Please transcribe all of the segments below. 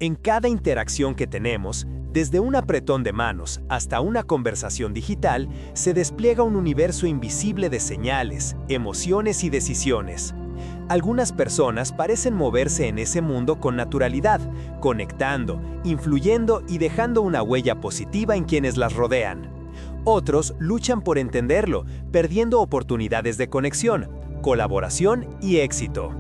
En cada interacción que tenemos, desde un apretón de manos hasta una conversación digital, se despliega un universo invisible de señales, emociones y decisiones. Algunas personas parecen moverse en ese mundo con naturalidad, conectando, influyendo y dejando una huella positiva en quienes las rodean. Otros luchan por entenderlo, perdiendo oportunidades de conexión, colaboración y éxito.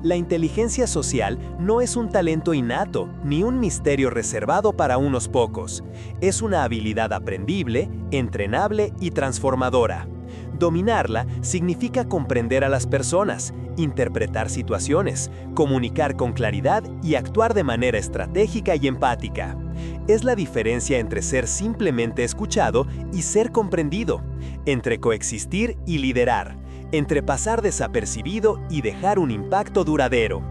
La inteligencia social no es un talento innato ni un misterio reservado para unos pocos. Es una habilidad aprendible, entrenable y transformadora. Dominarla significa comprender a las personas, interpretar situaciones, comunicar con claridad y actuar de manera estratégica y empática. Es la diferencia entre ser simplemente escuchado y ser comprendido, entre coexistir y liderar, entre pasar desapercibido y dejar un impacto duradero.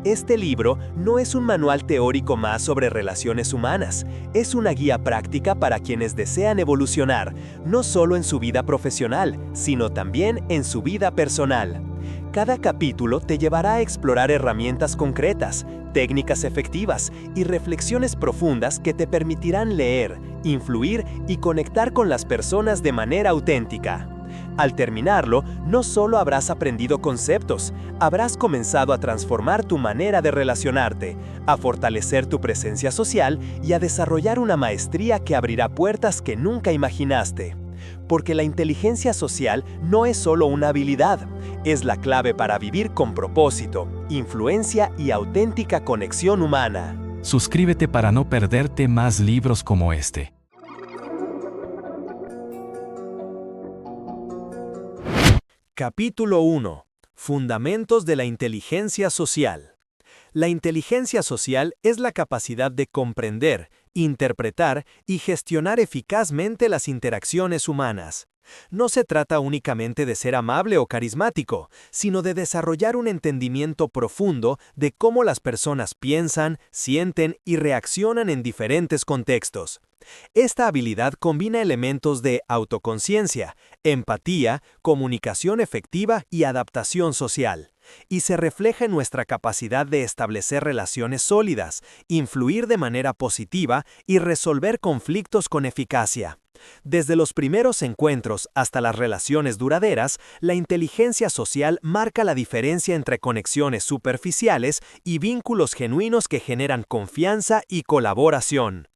Este libro no es un manual teórico más sobre relaciones humanas, es una guía práctica para quienes desean evolucionar, no solo en su vida profesional, sino también en su vida personal. Cada capítulo te llevará a explorar herramientas concretas, técnicas efectivas y reflexiones profundas que te permitirán leer, influir y conectar con las personas de manera auténtica. Al terminarlo, no solo habrás aprendido conceptos, habrás comenzado a transformar tu manera de relacionarte, a fortalecer tu presencia social y a desarrollar una maestría que abrirá puertas que nunca imaginaste. Porque la inteligencia social no es solo una habilidad, es la clave para vivir con propósito, influencia y auténtica conexión humana. Suscríbete para no perderte más libros como este. Capítulo 1. Fundamentos de la inteligencia social. La inteligencia social es la capacidad de comprender, interpretar y gestionar eficazmente las interacciones humanas. No se trata únicamente de ser amable o carismático, sino de desarrollar un entendimiento profundo de cómo las personas piensan, sienten y reaccionan en diferentes contextos. Esta habilidad combina elementos de autoconciencia, empatía, comunicación efectiva y adaptación social, y se refleja en nuestra capacidad de establecer relaciones sólidas, influir de manera positiva y resolver conflictos con eficacia. Desde los primeros encuentros hasta las relaciones duraderas, la inteligencia social marca la diferencia entre conexiones superficiales y vínculos genuinos que generan confianza y colaboración.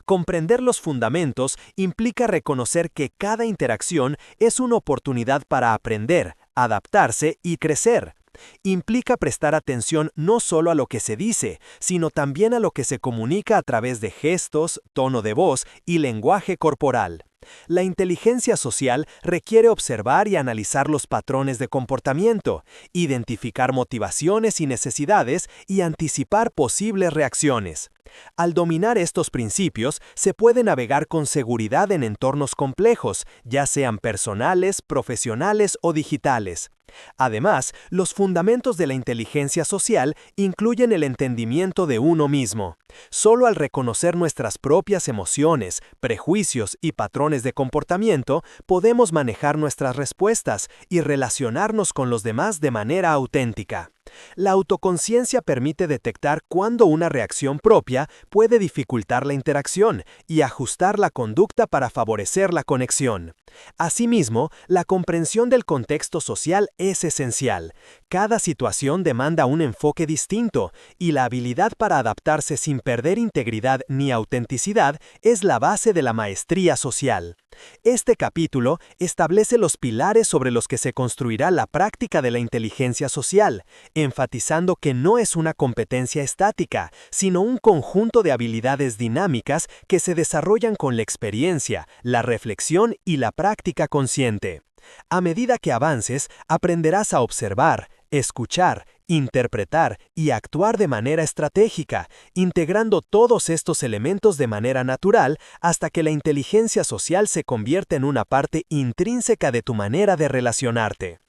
Comprender los fundamentos implica reconocer que cada interacción es una oportunidad para aprender, adaptarse y crecer. Implica prestar atención no solo a lo que se dice, sino también a lo que se comunica a través de gestos, tono de voz y lenguaje corporal. La inteligencia social requiere observar y analizar los patrones de comportamiento, identificar motivaciones y necesidades y anticipar posibles reacciones. Al dominar estos principios, se puede navegar con seguridad en entornos complejos, ya sean personales, profesionales o digitales. Además, los fundamentos de la inteligencia social incluyen el entendimiento de uno mismo. Solo al reconocer nuestras propias emociones, prejuicios y patrones de comportamiento, podemos manejar nuestras respuestas y relacionarnos con los demás de manera auténtica. La autoconciencia permite detectar cuándo una reacción propia puede dificultar la interacción y ajustar la conducta para favorecer la conexión. Asimismo, la comprensión del contexto social es esencial. Cada situación demanda un enfoque distinto, y la habilidad para adaptarse sin perder integridad ni autenticidad es la base de la maestría social. Este capítulo establece los pilares sobre los que se construirá la práctica de la inteligencia social, enfatizando que no es una competencia estática, sino un conjunto de habilidades dinámicas que se desarrollan con la experiencia, la reflexión y la práctica consciente. A medida que avances, aprenderás a observar, escuchar, interpretar y actuar de manera estratégica, integrando todos estos elementos de manera natural hasta que la inteligencia social se convierte en una parte intrínseca de tu manera de relacionarte.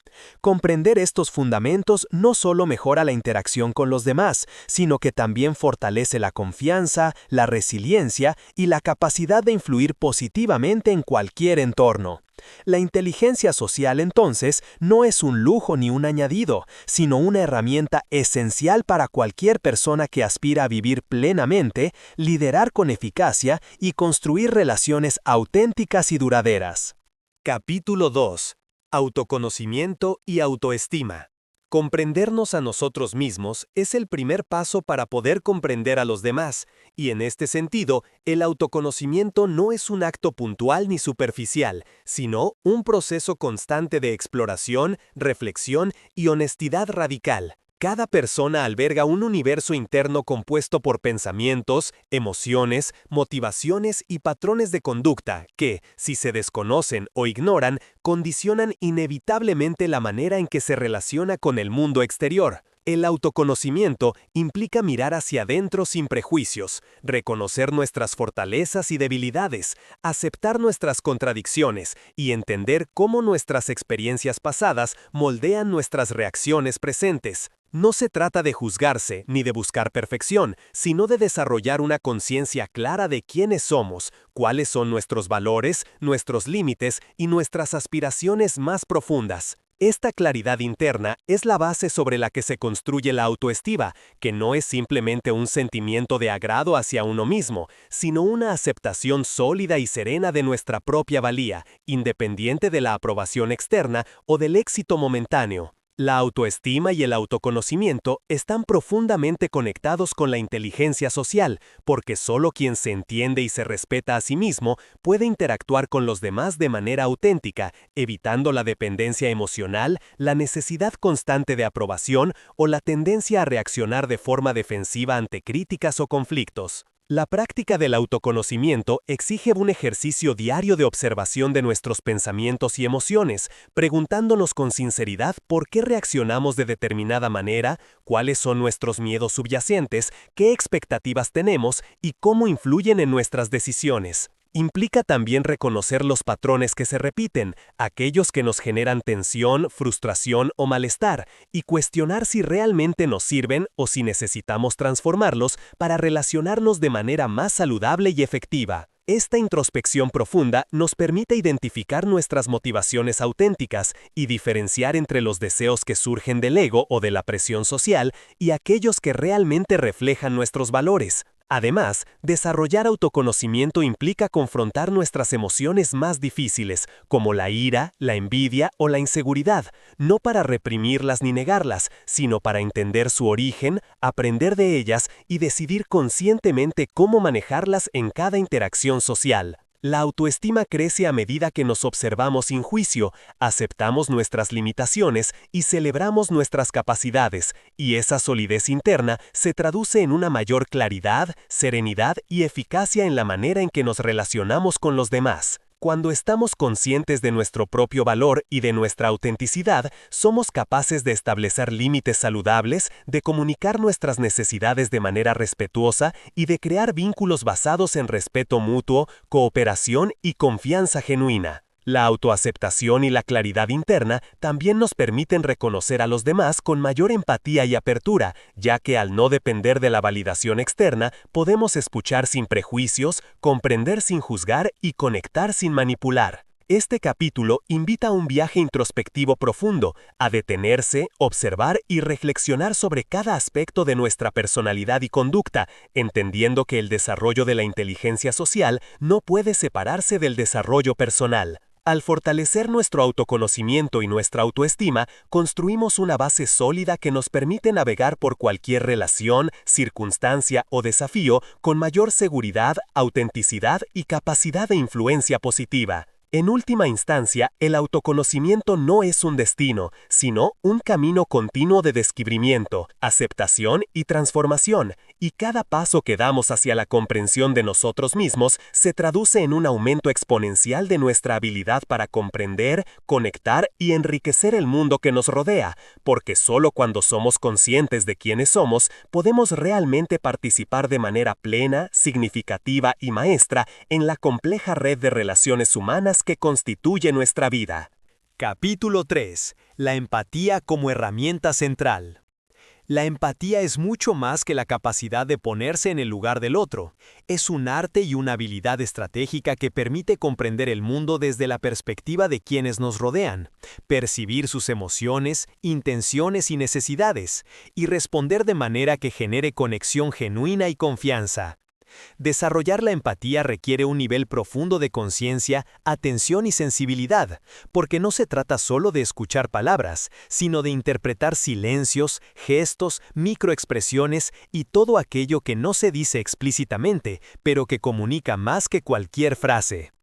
Comprender estos fundamentos no solo mejora la interacción con los demás, sino que también fortalece la confianza, la resiliencia y la capacidad de influir positivamente en cualquier entorno. La inteligencia social, entonces, no es un lujo ni un añadido, sino una herramienta esencial para cualquier persona que aspira a vivir plenamente, liderar con eficacia y construir relaciones auténticas y duraderas. Capítulo 2. Autoconocimiento y autoestima. Comprendernos a nosotros mismos es el primer paso para poder comprender a los demás, y en este sentido, el autoconocimiento no es un acto puntual ni superficial, sino un proceso constante de exploración, reflexión y honestidad radical. Cada persona alberga un universo interno compuesto por pensamientos, emociones, motivaciones y patrones de conducta que, si se desconocen o ignoran, condicionan inevitablemente la manera en que se relaciona con el mundo exterior. El autoconocimiento implica mirar hacia adentro sin prejuicios, reconocer nuestras fortalezas y debilidades, aceptar nuestras contradicciones y entender cómo nuestras experiencias pasadas moldean nuestras reacciones presentes. No se trata de juzgarse ni de buscar perfección, sino de desarrollar una conciencia clara de quiénes somos, cuáles son nuestros valores, nuestros límites y nuestras aspiraciones más profundas. Esta claridad interna es la base sobre la que se construye la autoestima, que no es simplemente un sentimiento de agrado hacia uno mismo, sino una aceptación sólida y serena de nuestra propia valía, independiente de la aprobación externa o del éxito momentáneo. La autoestima y el autoconocimiento están profundamente conectados con la inteligencia social, porque solo quien se entiende y se respeta a sí mismo puede interactuar con los demás de manera auténtica, evitando la dependencia emocional, la necesidad constante de aprobación o la tendencia a reaccionar de forma defensiva ante críticas o conflictos. La práctica del autoconocimiento exige un ejercicio diario de observación de nuestros pensamientos y emociones, preguntándonos con sinceridad por qué reaccionamos de determinada manera, cuáles son nuestros miedos subyacentes, qué expectativas tenemos y cómo influyen en nuestras decisiones. Implica también reconocer los patrones que se repiten, aquellos que nos generan tensión, frustración o malestar, y cuestionar si realmente nos sirven o si necesitamos transformarlos para relacionarnos de manera más saludable y efectiva. Esta introspección profunda nos permite identificar nuestras motivaciones auténticas y diferenciar entre los deseos que surgen del ego o de la presión social y aquellos que realmente reflejan nuestros valores. Además, desarrollar autoconocimiento implica confrontar nuestras emociones más difíciles, como la ira, la envidia o la inseguridad, no para reprimirlas ni negarlas, sino para entender su origen, aprender de ellas y decidir conscientemente cómo manejarlas en cada interacción social. La autoestima crece a medida que nos observamos sin juicio, aceptamos nuestras limitaciones y celebramos nuestras capacidades, y esa solidez interna se traduce en una mayor claridad, serenidad y eficacia en la manera en que nos relacionamos con los demás. Cuando estamos conscientes de nuestro propio valor y de nuestra autenticidad, somos capaces de establecer límites saludables, de comunicar nuestras necesidades de manera respetuosa y de crear vínculos basados en respeto mutuo, cooperación y confianza genuina. La autoaceptación y la claridad interna también nos permiten reconocer a los demás con mayor empatía y apertura, ya que al no depender de la validación externa, podemos escuchar sin prejuicios, comprender sin juzgar y conectar sin manipular. Este capítulo invita a un viaje introspectivo profundo, a detenerse, observar y reflexionar sobre cada aspecto de nuestra personalidad y conducta, entendiendo que el desarrollo de la inteligencia social no puede separarse del desarrollo personal. Al fortalecer nuestro autoconocimiento y nuestra autoestima, construimos una base sólida que nos permite navegar por cualquier relación, circunstancia o desafío con mayor seguridad, autenticidad y capacidad de influencia positiva. En última instancia, el autoconocimiento no es un destino, sino un camino continuo de descubrimiento, aceptación y transformación, y cada paso que damos hacia la comprensión de nosotros mismos se traduce en un aumento exponencial de nuestra habilidad para comprender, conectar y enriquecer el mundo que nos rodea, porque solo cuando somos conscientes de quiénes somos, podemos realmente participar de manera plena, significativa y maestra en la compleja red de relaciones humanas que constituye nuestra vida. Capítulo 3. La empatía como herramienta central. La empatía es mucho más que la capacidad de ponerse en el lugar del otro. Es un arte y una habilidad estratégica que permite comprender el mundo desde la perspectiva de quienes nos rodean, percibir sus emociones, intenciones y necesidades, y responder de manera que genere conexión genuina y confianza. Desarrollar la empatía requiere un nivel profundo de conciencia, atención y sensibilidad, porque no se trata solo de escuchar palabras, sino de interpretar silencios, gestos, microexpresiones y todo aquello que no se dice explícitamente, pero que comunica más que cualquier frase.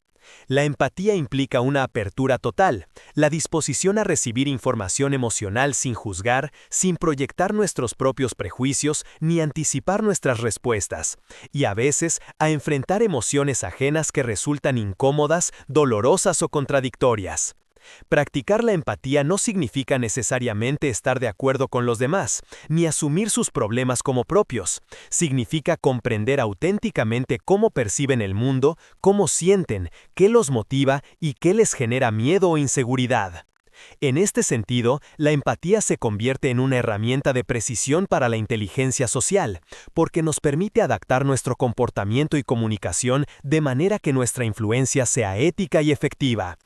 La empatía implica una apertura total, la disposición a recibir información emocional sin juzgar, sin proyectar nuestros propios prejuicios ni anticipar nuestras respuestas, y a veces a enfrentar emociones ajenas que resultan incómodas, dolorosas o contradictorias. Practicar la empatía no significa necesariamente estar de acuerdo con los demás, ni asumir sus problemas como propios. Significa comprender auténticamente cómo perciben el mundo, cómo sienten, qué los motiva y qué les genera miedo o inseguridad. En este sentido, la empatía se convierte en una herramienta de precisión para la inteligencia social, porque nos permite adaptar nuestro comportamiento y comunicación de manera que nuestra influencia sea ética y efectiva.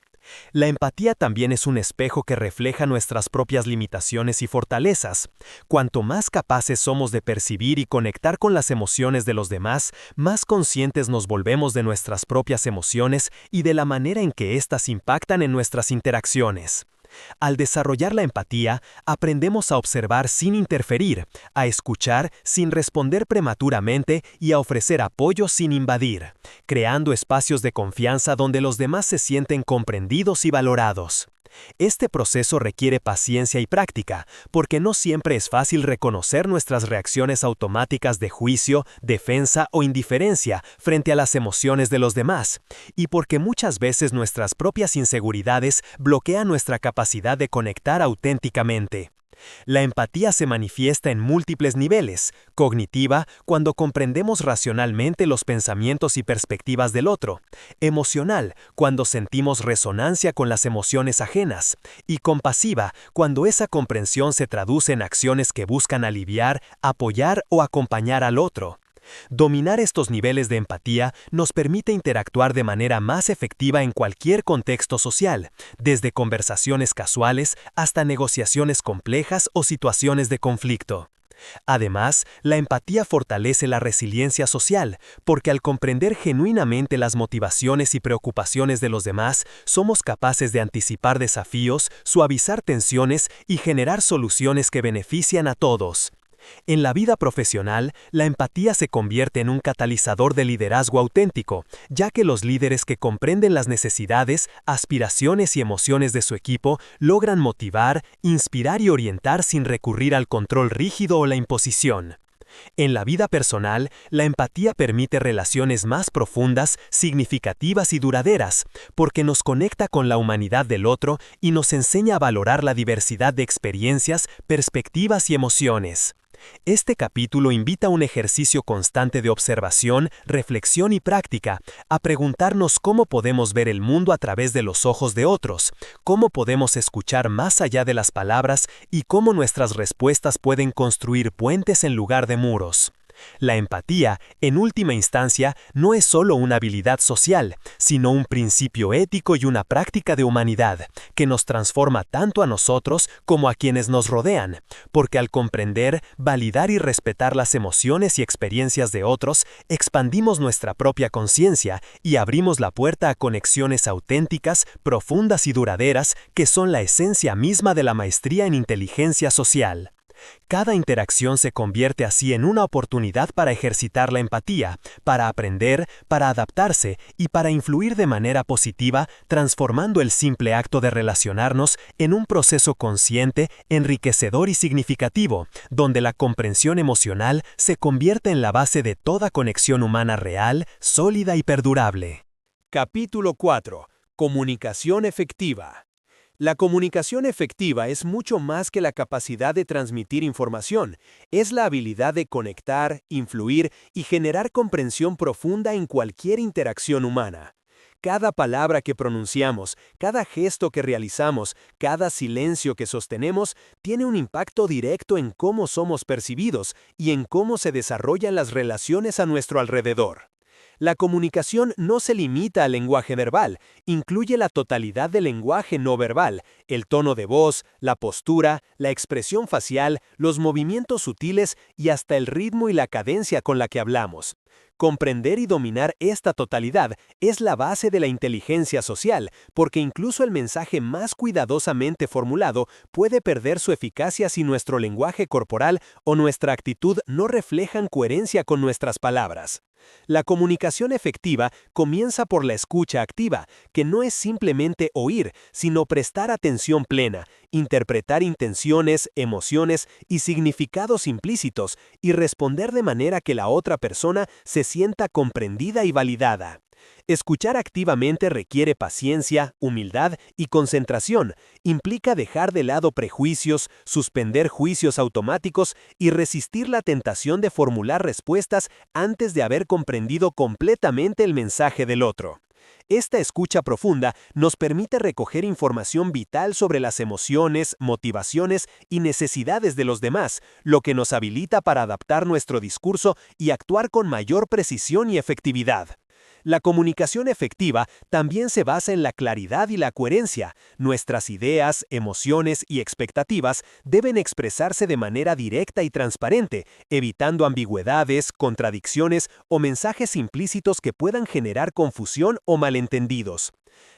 La empatía también es un espejo que refleja nuestras propias limitaciones y fortalezas. Cuanto más capaces somos de percibir y conectar con las emociones de los demás, más conscientes nos volvemos de nuestras propias emociones y de la manera en que éstas impactan en nuestras interacciones. Al desarrollar la empatía, aprendemos a observar sin interferir, a escuchar sin responder prematuramente y a ofrecer apoyo sin invadir, creando espacios de confianza donde los demás se sienten comprendidos y valorados. Este proceso requiere paciencia y práctica, porque no siempre es fácil reconocer nuestras reacciones automáticas de juicio, defensa o indiferencia frente a las emociones de los demás, y porque muchas veces nuestras propias inseguridades bloquean nuestra capacidad de conectar auténticamente. La empatía se manifiesta en múltiples niveles: cognitiva, cuando comprendemos racionalmente los pensamientos y perspectivas del otro; emocional, cuando sentimos resonancia con las emociones ajenas; y compasiva, cuando esa comprensión se traduce en acciones que buscan aliviar, apoyar o acompañar al otro. Dominar estos niveles de empatía nos permite interactuar de manera más efectiva en cualquier contexto social, desde conversaciones casuales hasta negociaciones complejas o situaciones de conflicto. Además, la empatía fortalece la resiliencia social, porque al comprender genuinamente las motivaciones y preocupaciones de los demás, somos capaces de anticipar desafíos, suavizar tensiones y generar soluciones que benefician a todos. En la vida profesional, la empatía se convierte en un catalizador de liderazgo auténtico, ya que los líderes que comprenden las necesidades, aspiraciones y emociones de su equipo logran motivar, inspirar y orientar sin recurrir al control rígido o la imposición. En la vida personal, la empatía permite relaciones más profundas, significativas y duraderas, porque nos conecta con la humanidad del otro y nos enseña a valorar la diversidad de experiencias, perspectivas y emociones. Este capítulo invita a un ejercicio constante de observación, reflexión y práctica, a preguntarnos cómo podemos ver el mundo a través de los ojos de otros, cómo podemos escuchar más allá de las palabras y cómo nuestras respuestas pueden construir puentes en lugar de muros. La empatía, en última instancia, no es solo una habilidad social, sino un principio ético y una práctica de humanidad, que nos transforma tanto a nosotros como a quienes nos rodean, porque al comprender, validar y respetar las emociones y experiencias de otros, expandimos nuestra propia conciencia y abrimos la puerta a conexiones auténticas, profundas y duraderas, que son la esencia misma de la maestría en inteligencia social. Cada interacción se convierte así en una oportunidad para ejercitar la empatía, para aprender, para adaptarse y para influir de manera positiva, transformando el simple acto de relacionarnos en un proceso consciente, enriquecedor y significativo, donde la comprensión emocional se convierte en la base de toda conexión humana real, sólida y perdurable. Capítulo 4. Comunicación efectiva. La comunicación efectiva es mucho más que la capacidad de transmitir información, es la habilidad de conectar, influir y generar comprensión profunda en cualquier interacción humana. Cada palabra que pronunciamos, cada gesto que realizamos, cada silencio que sostenemos, tiene un impacto directo en cómo somos percibidos y en cómo se desarrollan las relaciones a nuestro alrededor. La comunicación no se limita al lenguaje verbal, incluye la totalidad del lenguaje no verbal, el tono de voz, la postura, la expresión facial, los movimientos sutiles y hasta el ritmo y la cadencia con la que hablamos. Comprender y dominar esta totalidad es la base de la inteligencia social, porque incluso el mensaje más cuidadosamente formulado puede perder su eficacia si nuestro lenguaje corporal o nuestra actitud no reflejan coherencia con nuestras palabras. La comunicación efectiva comienza por la escucha activa, que no es simplemente oír, sino prestar atención plena, interpretar intenciones, emociones y significados implícitos y responder de manera que la otra persona se sienta comprendida y validada. Escuchar activamente requiere paciencia, humildad y concentración. Implica dejar de lado prejuicios, suspender juicios automáticos y resistir la tentación de formular respuestas antes de haber comprendido completamente el mensaje del otro. Esta escucha profunda nos permite recoger información vital sobre las emociones, motivaciones y necesidades de los demás, lo que nos habilita para adaptar nuestro discurso y actuar con mayor precisión y efectividad. La comunicación efectiva también se basa en la claridad y la coherencia. Nuestras ideas, emociones y expectativas deben expresarse de manera directa y transparente, evitando ambigüedades, contradicciones o mensajes implícitos que puedan generar confusión o malentendidos.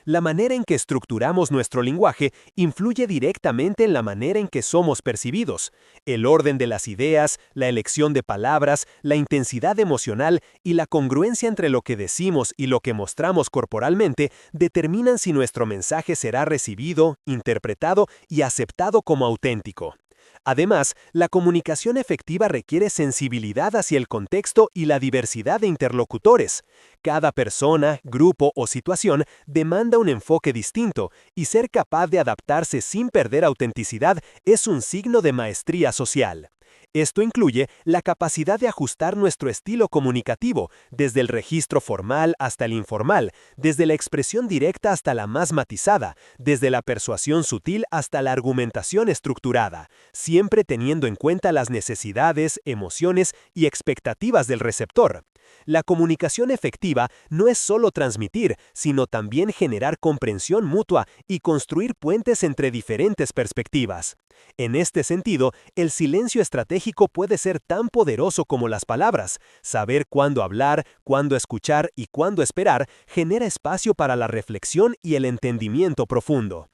La manera en que estructuramos nuestro lenguaje influye directamente en la manera en que somos percibidos. El orden de las ideas, la elección de palabras, la intensidad emocional y la congruencia entre lo que decimos y lo que mostramos corporalmente determinan si nuestro mensaje será recibido, interpretado y aceptado como auténtico. Además, la comunicación efectiva requiere sensibilidad hacia el contexto y la diversidad de interlocutores. Cada persona, grupo o situación demanda un enfoque distinto, y ser capaz de adaptarse sin perder autenticidad es un signo de maestría social. Esto incluye la capacidad de ajustar nuestro estilo comunicativo, desde el registro formal hasta el informal, desde la expresión directa hasta la más matizada, desde la persuasión sutil hasta la argumentación estructurada, siempre teniendo en cuenta las necesidades, emociones y expectativas del receptor. La comunicación efectiva no es solo transmitir, sino también generar comprensión mutua y construir puentes entre diferentes perspectivas. En este sentido, el silencio estratégico puede ser tan poderoso como las palabras. Saber cuándo hablar, cuándo escuchar y cuándo esperar genera espacio para la reflexión y el entendimiento profundo.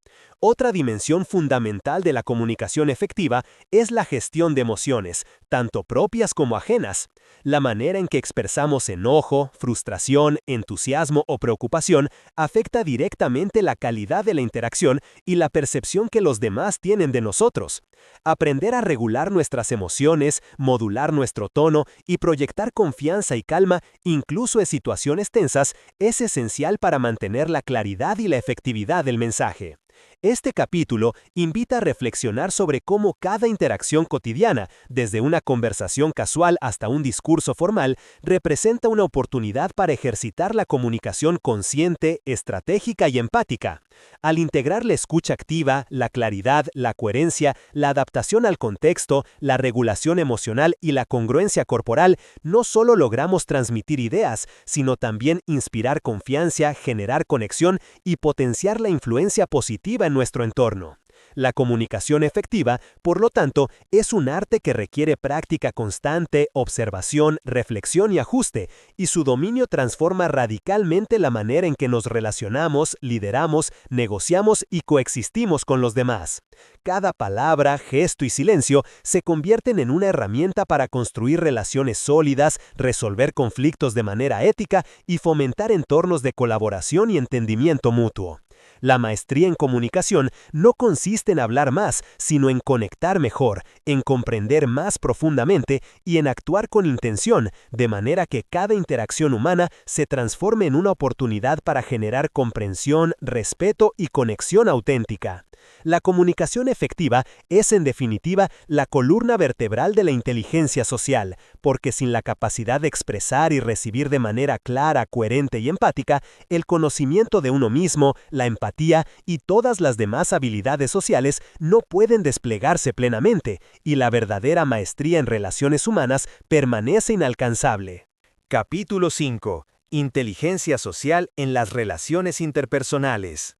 Otra dimensión fundamental de la comunicación efectiva es la gestión de emociones, tanto propias como ajenas. La manera en que expresamos enojo, frustración, entusiasmo o preocupación afecta directamente la calidad de la interacción y la percepción que los demás tienen de nosotros. Aprender a regular nuestras emociones, modular nuestro tono y proyectar confianza y calma, incluso en situaciones tensas, es esencial para mantener la claridad y la efectividad del mensaje. Este capítulo invita a reflexionar sobre cómo cada interacción cotidiana, desde una conversación casual hasta un discurso formal, representa una oportunidad para ejercitar la comunicación consciente, estratégica y empática. Al integrar la escucha activa, la claridad, la coherencia, la adaptación al contexto, la regulación emocional y la congruencia corporal, no solo logramos transmitir ideas, sino también inspirar confianza, generar conexión y potenciar la influencia positiva en nuestro entorno. La comunicación efectiva, por lo tanto, es un arte que requiere práctica constante, observación, reflexión y ajuste, y su dominio transforma radicalmente la manera en que nos relacionamos, lideramos, negociamos y coexistimos con los demás. Cada palabra, gesto y silencio se convierten en una herramienta para construir relaciones sólidas, resolver conflictos de manera ética y fomentar entornos de colaboración y entendimiento mutuo. La maestría en comunicación no consiste en hablar más, sino en conectar mejor, en comprender más profundamente y en actuar con intención, de manera que cada interacción humana se transforme en una oportunidad para generar comprensión, respeto y conexión auténtica. La comunicación efectiva es, en definitiva, la columna vertebral de la inteligencia social, porque sin la capacidad de expresar y recibir de manera clara, coherente y empática, el conocimiento de uno mismo, la empatía y todas las demás habilidades sociales no pueden desplegarse plenamente, y la verdadera maestría en relaciones humanas permanece inalcanzable. Capítulo 5. Inteligencia social en las relaciones interpersonales.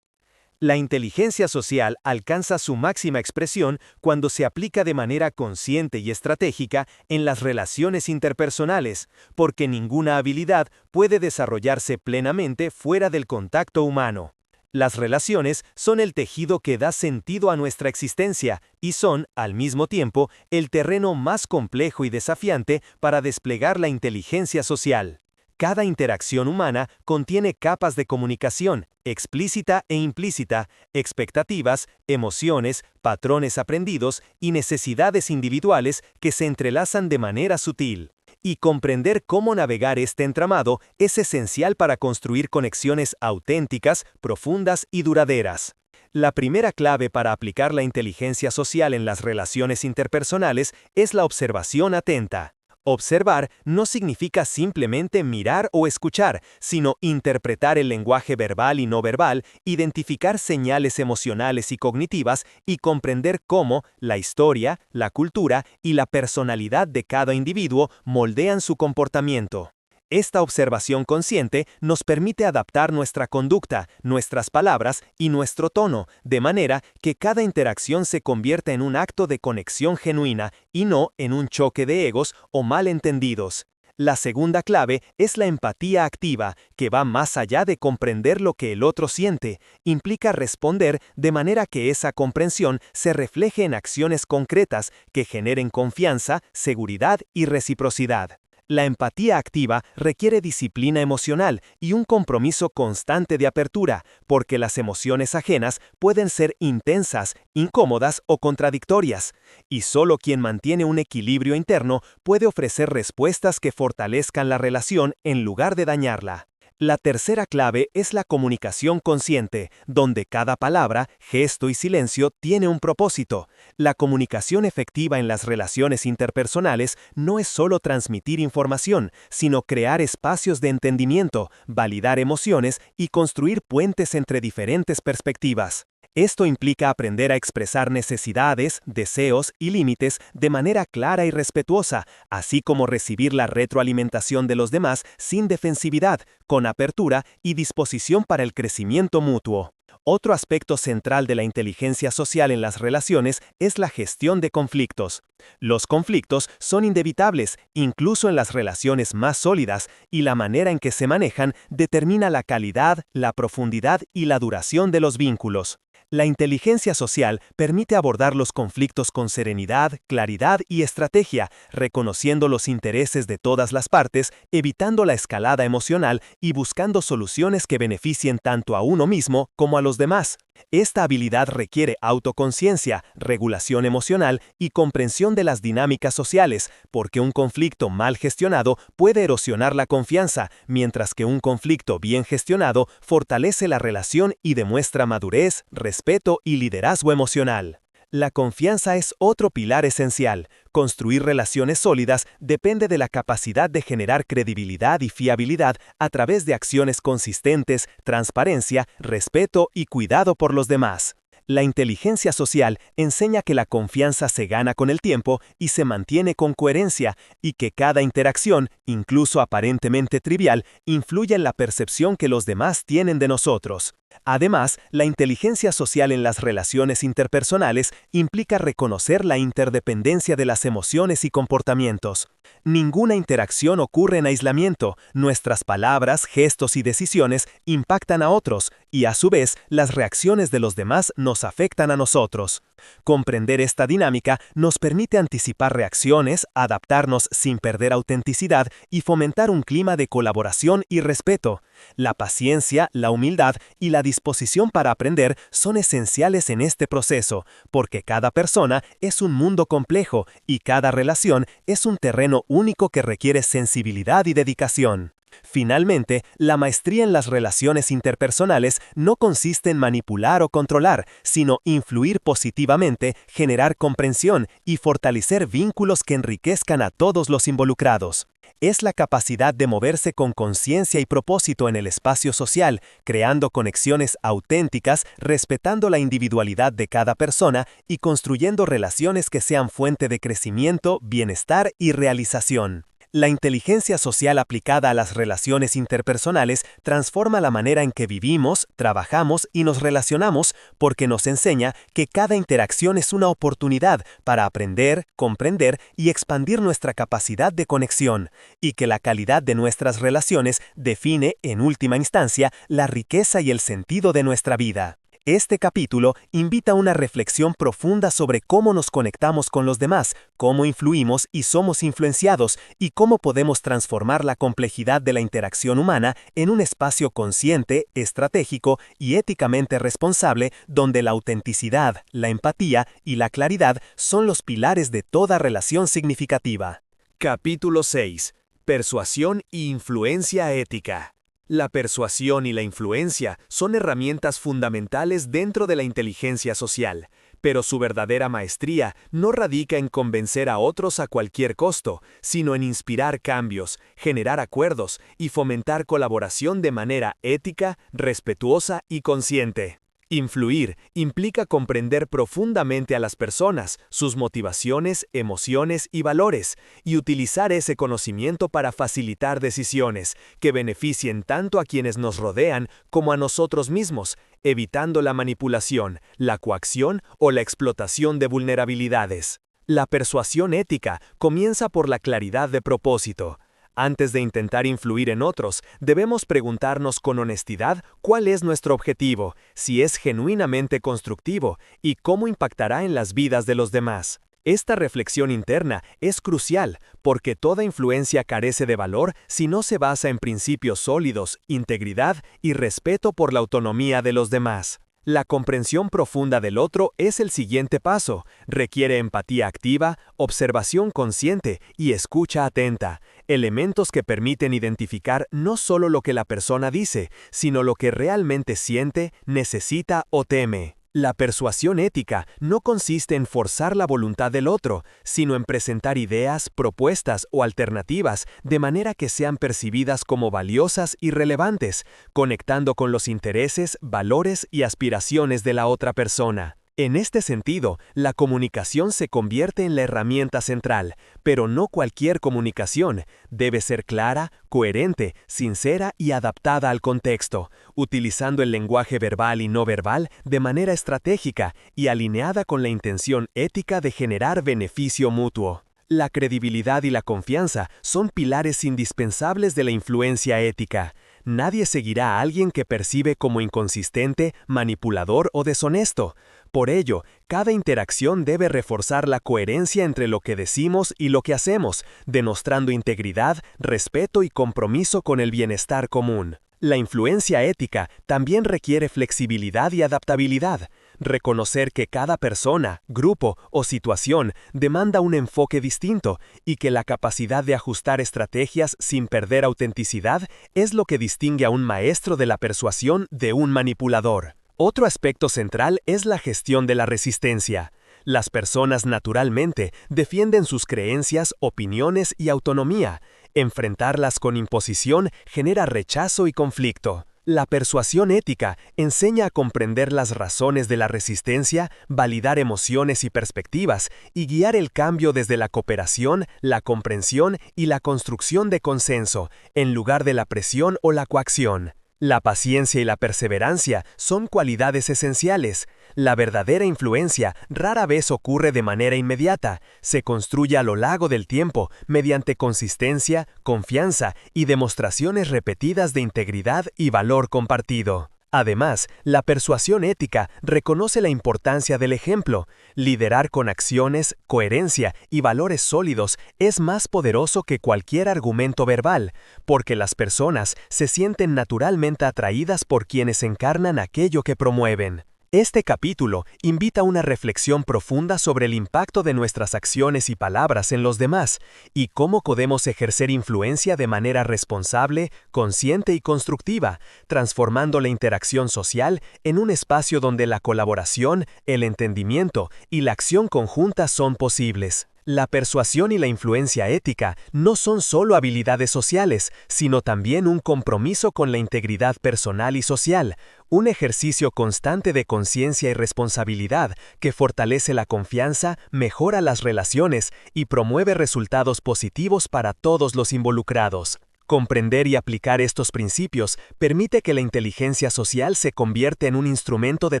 La inteligencia social alcanza su máxima expresión cuando se aplica de manera consciente y estratégica en las relaciones interpersonales, porque ninguna habilidad puede desarrollarse plenamente fuera del contacto humano. Las relaciones son el tejido que da sentido a nuestra existencia y son, al mismo tiempo, el terreno más complejo y desafiante para desplegar la inteligencia social. Cada interacción humana contiene capas de comunicación, explícita e implícita, expectativas, emociones, patrones aprendidos y necesidades individuales que se entrelazan de manera sutil. Y comprender cómo navegar este entramado es esencial para construir conexiones auténticas, profundas y duraderas. La primera clave para aplicar la inteligencia social en las relaciones interpersonales es la observación atenta. Observar no significa simplemente mirar o escuchar, sino interpretar el lenguaje verbal y no verbal, identificar señales emocionales y cognitivas y comprender cómo la historia, la cultura y la personalidad de cada individuo moldean su comportamiento. Esta observación consciente nos permite adaptar nuestra conducta, nuestras palabras y nuestro tono, de manera que cada interacción se convierta en un acto de conexión genuina y no en un choque de egos o malentendidos. La segunda clave es la empatía activa, que va más allá de comprender lo que el otro siente, implica responder de manera que esa comprensión se refleje en acciones concretas que generen confianza, seguridad y reciprocidad. La empatía activa requiere disciplina emocional y un compromiso constante de apertura, porque las emociones ajenas pueden ser intensas, incómodas o contradictorias, y solo quien mantiene un equilibrio interno puede ofrecer respuestas que fortalezcan la relación en lugar de dañarla. La tercera clave es la comunicación consciente, donde cada palabra, gesto y silencio tiene un propósito. La comunicación efectiva en las relaciones interpersonales no es solo transmitir información, sino crear espacios de entendimiento, validar emociones y construir puentes entre diferentes perspectivas. Esto implica aprender a expresar necesidades, deseos y límites de manera clara y respetuosa, así como recibir la retroalimentación de los demás sin defensividad, con apertura y disposición para el crecimiento mutuo. Otro aspecto central de la inteligencia social en las relaciones es la gestión de conflictos. Los conflictos son inevitables, incluso en las relaciones más sólidas, y la manera en que se manejan determina la calidad, la profundidad y la duración de los vínculos. La inteligencia social permite abordar los conflictos con serenidad, claridad y estrategia, reconociendo los intereses de todas las partes, evitando la escalada emocional y buscando soluciones que beneficien tanto a uno mismo como a los demás. Esta habilidad requiere autoconciencia, regulación emocional y comprensión de las dinámicas sociales, porque un conflicto mal gestionado puede erosionar la confianza, mientras que un conflicto bien gestionado fortalece la relación y demuestra madurez, respeto y liderazgo emocional. La confianza es otro pilar esencial. Construir relaciones sólidas depende de la capacidad de generar credibilidad y fiabilidad a través de acciones consistentes, transparencia, respeto y cuidado por los demás. La inteligencia social enseña que la confianza se gana con el tiempo y se mantiene con coherencia, y que cada interacción, incluso aparentemente trivial, influye en la percepción que los demás tienen de nosotros. Además, la inteligencia social en las relaciones interpersonales implica reconocer la interdependencia de las emociones y comportamientos. Ninguna interacción ocurre en aislamiento. Nuestras palabras, gestos y decisiones impactan a otros, y a su vez, las reacciones de los demás nos afectan a nosotros. Comprender esta dinámica nos permite anticipar reacciones, adaptarnos sin perder autenticidad y fomentar un clima de colaboración y respeto. La paciencia, la humildad y la disposición para aprender son esenciales en este proceso, porque cada persona es un mundo complejo y cada relación es un terreno único que requiere sensibilidad y dedicación. Finalmente, la maestría en las relaciones interpersonales no consiste en manipular o controlar, sino influir positivamente, generar comprensión y fortalecer vínculos que enriquezcan a todos los involucrados. Es la capacidad de moverse con conciencia y propósito en el espacio social, creando conexiones auténticas, respetando la individualidad de cada persona y construyendo relaciones que sean fuente de crecimiento, bienestar y realización. La inteligencia social aplicada a las relaciones interpersonales transforma la manera en que vivimos, trabajamos y nos relacionamos porque nos enseña que cada interacción es una oportunidad para aprender, comprender y expandir nuestra capacidad de conexión, y que la calidad de nuestras relaciones define, en última instancia, la riqueza y el sentido de nuestra vida. Este capítulo invita a una reflexión profunda sobre cómo nos conectamos con los demás, cómo influimos y somos influenciados, y cómo podemos transformar la complejidad de la interacción humana en un espacio consciente, estratégico y éticamente responsable, donde la autenticidad, la empatía y la claridad son los pilares de toda relación significativa. Capítulo 6. Persuasión y influencia ética. La persuasión y la influencia son herramientas fundamentales dentro de la inteligencia social, pero su verdadera maestría no radica en convencer a otros a cualquier costo, sino en inspirar cambios, generar acuerdos y fomentar colaboración de manera ética, respetuosa y consciente. Influir implica comprender profundamente a las personas, sus motivaciones, emociones y valores, y utilizar ese conocimiento para facilitar decisiones que beneficien tanto a quienes nos rodean como a nosotros mismos, evitando la manipulación, la coacción o la explotación de vulnerabilidades. La persuasión ética comienza por la claridad de propósito. Antes de intentar influir en otros, debemos preguntarnos con honestidad cuál es nuestro objetivo, si es genuinamente constructivo y cómo impactará en las vidas de los demás. Esta reflexión interna es crucial porque toda influencia carece de valor si no se basa en principios sólidos, integridad y respeto por la autonomía de los demás. La comprensión profunda del otro es el siguiente paso. Requiere empatía activa, observación consciente y escucha atenta, elementos que permiten identificar no solo lo que la persona dice, sino lo que realmente siente, necesita o teme. La persuasión ética no consiste en forzar la voluntad del otro, sino en presentar ideas, propuestas o alternativas de manera que sean percibidas como valiosas y relevantes, conectando con los intereses, valores y aspiraciones de la otra persona. En este sentido, la comunicación se convierte en la herramienta central, pero no cualquier comunicación. Debe ser clara, coherente, sincera y adaptada al contexto, utilizando el lenguaje verbal y no verbal de manera estratégica y alineada con la intención ética de generar beneficio mutuo. La credibilidad y la confianza son pilares indispensables de la influencia ética. Nadie seguirá a alguien que percibe como inconsistente, manipulador o deshonesto. Por ello, cada interacción debe reforzar la coherencia entre lo que decimos y lo que hacemos, demostrando integridad, respeto y compromiso con el bienestar común. La influencia ética también requiere flexibilidad y adaptabilidad. Reconocer que cada persona, grupo o situación demanda un enfoque distinto y que la capacidad de ajustar estrategias sin perder autenticidad es lo que distingue a un maestro de la persuasión de un manipulador. Otro aspecto central es la gestión de la resistencia. Las personas naturalmente defienden sus creencias, opiniones y autonomía. Enfrentarlas con imposición genera rechazo y conflicto. La persuasión ética enseña a comprender las razones de la resistencia, validar emociones y perspectivas, y guiar el cambio desde la cooperación, la comprensión y la construcción de consenso, en lugar de la presión o la coacción. La paciencia y la perseverancia son cualidades esenciales. La verdadera influencia rara vez ocurre de manera inmediata, se construye a lo largo del tiempo mediante consistencia, confianza y demostraciones repetidas de integridad y valor compartido. Además, la persuasión ética reconoce la importancia del ejemplo. Liderar con acciones, coherencia y valores sólidos es más poderoso que cualquier argumento verbal, porque las personas se sienten naturalmente atraídas por quienes encarnan aquello que promueven. Este capítulo invita a una reflexión profunda sobre el impacto de nuestras acciones y palabras en los demás y cómo podemos ejercer influencia de manera responsable, consciente y constructiva, transformando la interacción social en un espacio donde la colaboración, el entendimiento y la acción conjunta son posibles. La persuasión y la influencia ética no son solo habilidades sociales, sino también un compromiso con la integridad personal y social, un ejercicio constante de conciencia y responsabilidad que fortalece la confianza, mejora las relaciones y promueve resultados positivos para todos los involucrados. Comprender y aplicar estos principios permite que la inteligencia social se convierta en un instrumento de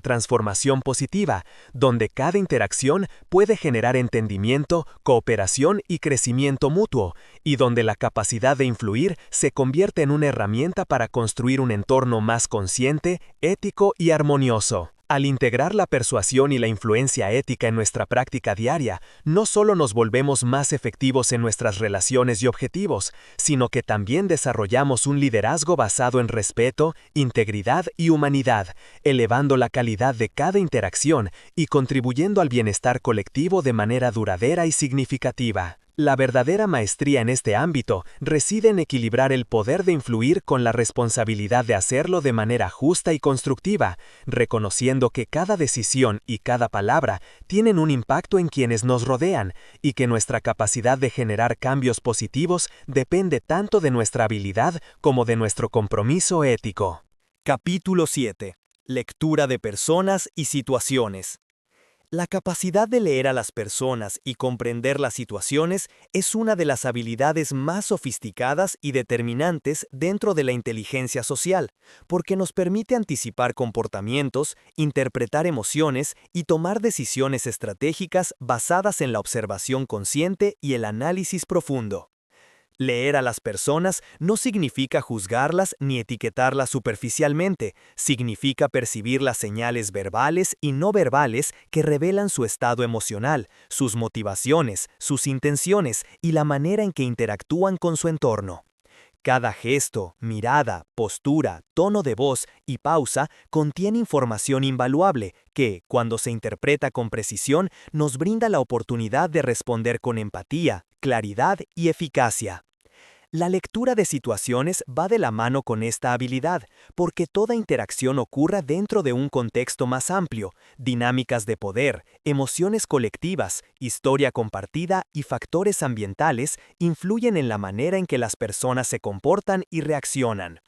transformación positiva, donde cada interacción puede generar entendimiento, cooperación y crecimiento mutuo, y donde la capacidad de influir se convierte en una herramienta para construir un entorno más consciente, ético y armonioso. Al integrar la persuasión y la influencia ética en nuestra práctica diaria, no solo nos volvemos más efectivos en nuestras relaciones y objetivos, sino que también desarrollamos un liderazgo basado en respeto, integridad y humanidad, elevando la calidad de cada interacción y contribuyendo al bienestar colectivo de manera duradera y significativa. La verdadera maestría en este ámbito reside en equilibrar el poder de influir con la responsabilidad de hacerlo de manera justa y constructiva, reconociendo que cada decisión y cada palabra tienen un impacto en quienes nos rodean y que nuestra capacidad de generar cambios positivos depende tanto de nuestra habilidad como de nuestro compromiso ético. Capítulo 7. Lectura de personas y situaciones. La capacidad de leer a las personas y comprender las situaciones es una de las habilidades más sofisticadas y determinantes dentro de la inteligencia social, porque nos permite anticipar comportamientos, interpretar emociones y tomar decisiones estratégicas basadas en la observación consciente y el análisis profundo. Leer a las personas no significa juzgarlas ni etiquetarlas superficialmente, significa percibir las señales verbales y no verbales que revelan su estado emocional, sus motivaciones, sus intenciones y la manera en que interactúan con su entorno. Cada gesto, mirada, postura, tono de voz y pausa contiene información invaluable que, cuando se interpreta con precisión, nos brinda la oportunidad de responder con empatía, claridad y eficacia. La lectura de situaciones va de la mano con esta habilidad, porque toda interacción ocurre dentro de un contexto más amplio, dinámicas de poder, emociones colectivas, historia compartida y factores ambientales influyen en la manera en que las personas se comportan y reaccionan.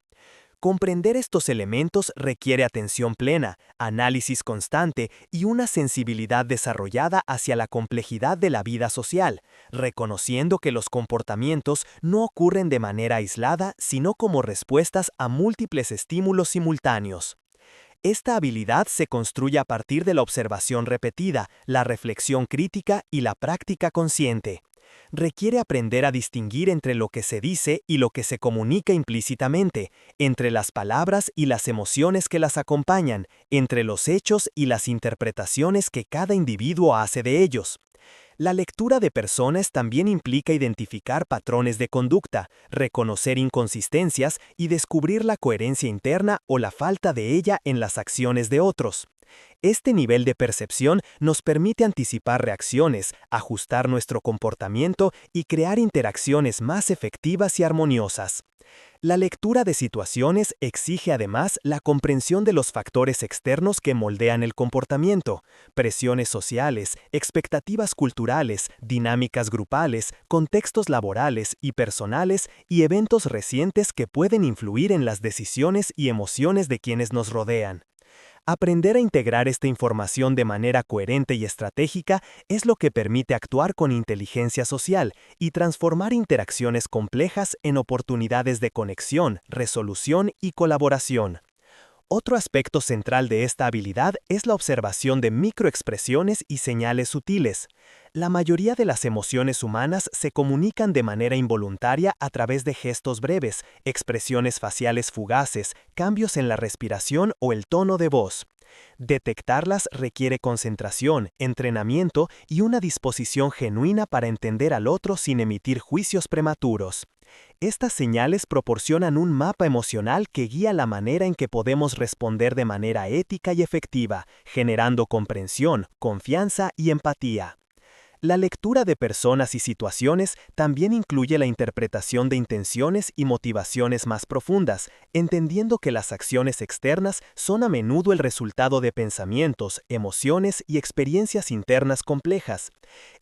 Comprender estos elementos requiere atención plena, análisis constante y una sensibilidad desarrollada hacia la complejidad de la vida social, reconociendo que los comportamientos no ocurren de manera aislada, sino como respuestas a múltiples estímulos simultáneos. Esta habilidad se construye a partir de la observación repetida, la reflexión crítica y la práctica consciente. Requiere aprender a distinguir entre lo que se dice y lo que se comunica implícitamente, entre las palabras y las emociones que las acompañan, entre los hechos y las interpretaciones que cada individuo hace de ellos. La lectura de personas también implica identificar patrones de conducta, reconocer inconsistencias y descubrir la coherencia interna o la falta de ella en las acciones de otros. Este nivel de percepción nos permite anticipar reacciones, ajustar nuestro comportamiento y crear interacciones más efectivas y armoniosas. La lectura de situaciones exige además la comprensión de los factores externos que moldean el comportamiento, presiones sociales, expectativas culturales, dinámicas grupales, contextos laborales y personales y eventos recientes que pueden influir en las decisiones y emociones de quienes nos rodean. Aprender a integrar esta información de manera coherente y estratégica es lo que permite actuar con inteligencia social y transformar interacciones complejas en oportunidades de conexión, resolución y colaboración. Otro aspecto central de esta habilidad es la observación de microexpresiones y señales sutiles. La mayoría de las emociones humanas se comunican de manera involuntaria a través de gestos breves, expresiones faciales fugaces, cambios en la respiración o el tono de voz. Detectarlas requiere concentración, entrenamiento y una disposición genuina para entender al otro sin emitir juicios prematuros. Estas señales proporcionan un mapa emocional que guía la manera en que podemos responder de manera ética y efectiva, generando comprensión, confianza y empatía. La lectura de personas y situaciones también incluye la interpretación de intenciones y motivaciones más profundas, entendiendo que las acciones externas son a menudo el resultado de pensamientos, emociones y experiencias internas complejas.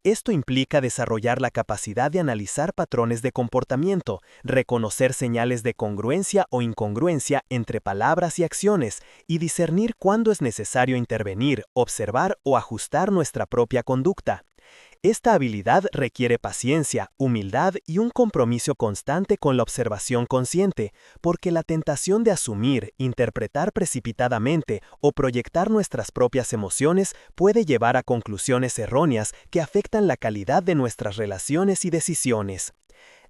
Esto implica desarrollar la capacidad de analizar patrones de comportamiento, reconocer señales de congruencia o incongruencia entre palabras y acciones, y discernir cuándo es necesario intervenir, observar o ajustar nuestra propia conducta. Esta habilidad requiere paciencia, humildad y un compromiso constante con la observación consciente, porque la tentación de asumir, interpretar precipitadamente o proyectar nuestras propias emociones puede llevar a conclusiones erróneas que afectan la calidad de nuestras relaciones y decisiones.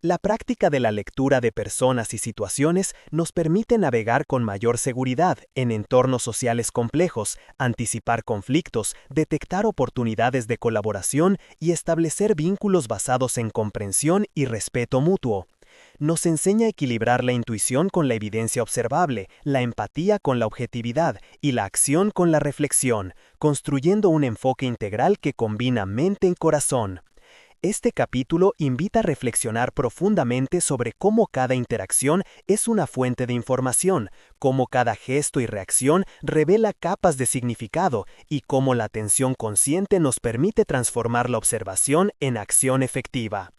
La práctica de la lectura de personas y situaciones nos permite navegar con mayor seguridad en entornos sociales complejos, anticipar conflictos, detectar oportunidades de colaboración y establecer vínculos basados en comprensión y respeto mutuo. Nos enseña a equilibrar la intuición con la evidencia observable, la empatía con la objetividad y la acción con la reflexión, construyendo un enfoque integral que combina mente y corazón. Este capítulo invita a reflexionar profundamente sobre cómo cada interacción es una fuente de información, cómo cada gesto y reacción revela capas de significado y cómo la atención consciente nos permite transformar la observación en acción efectiva.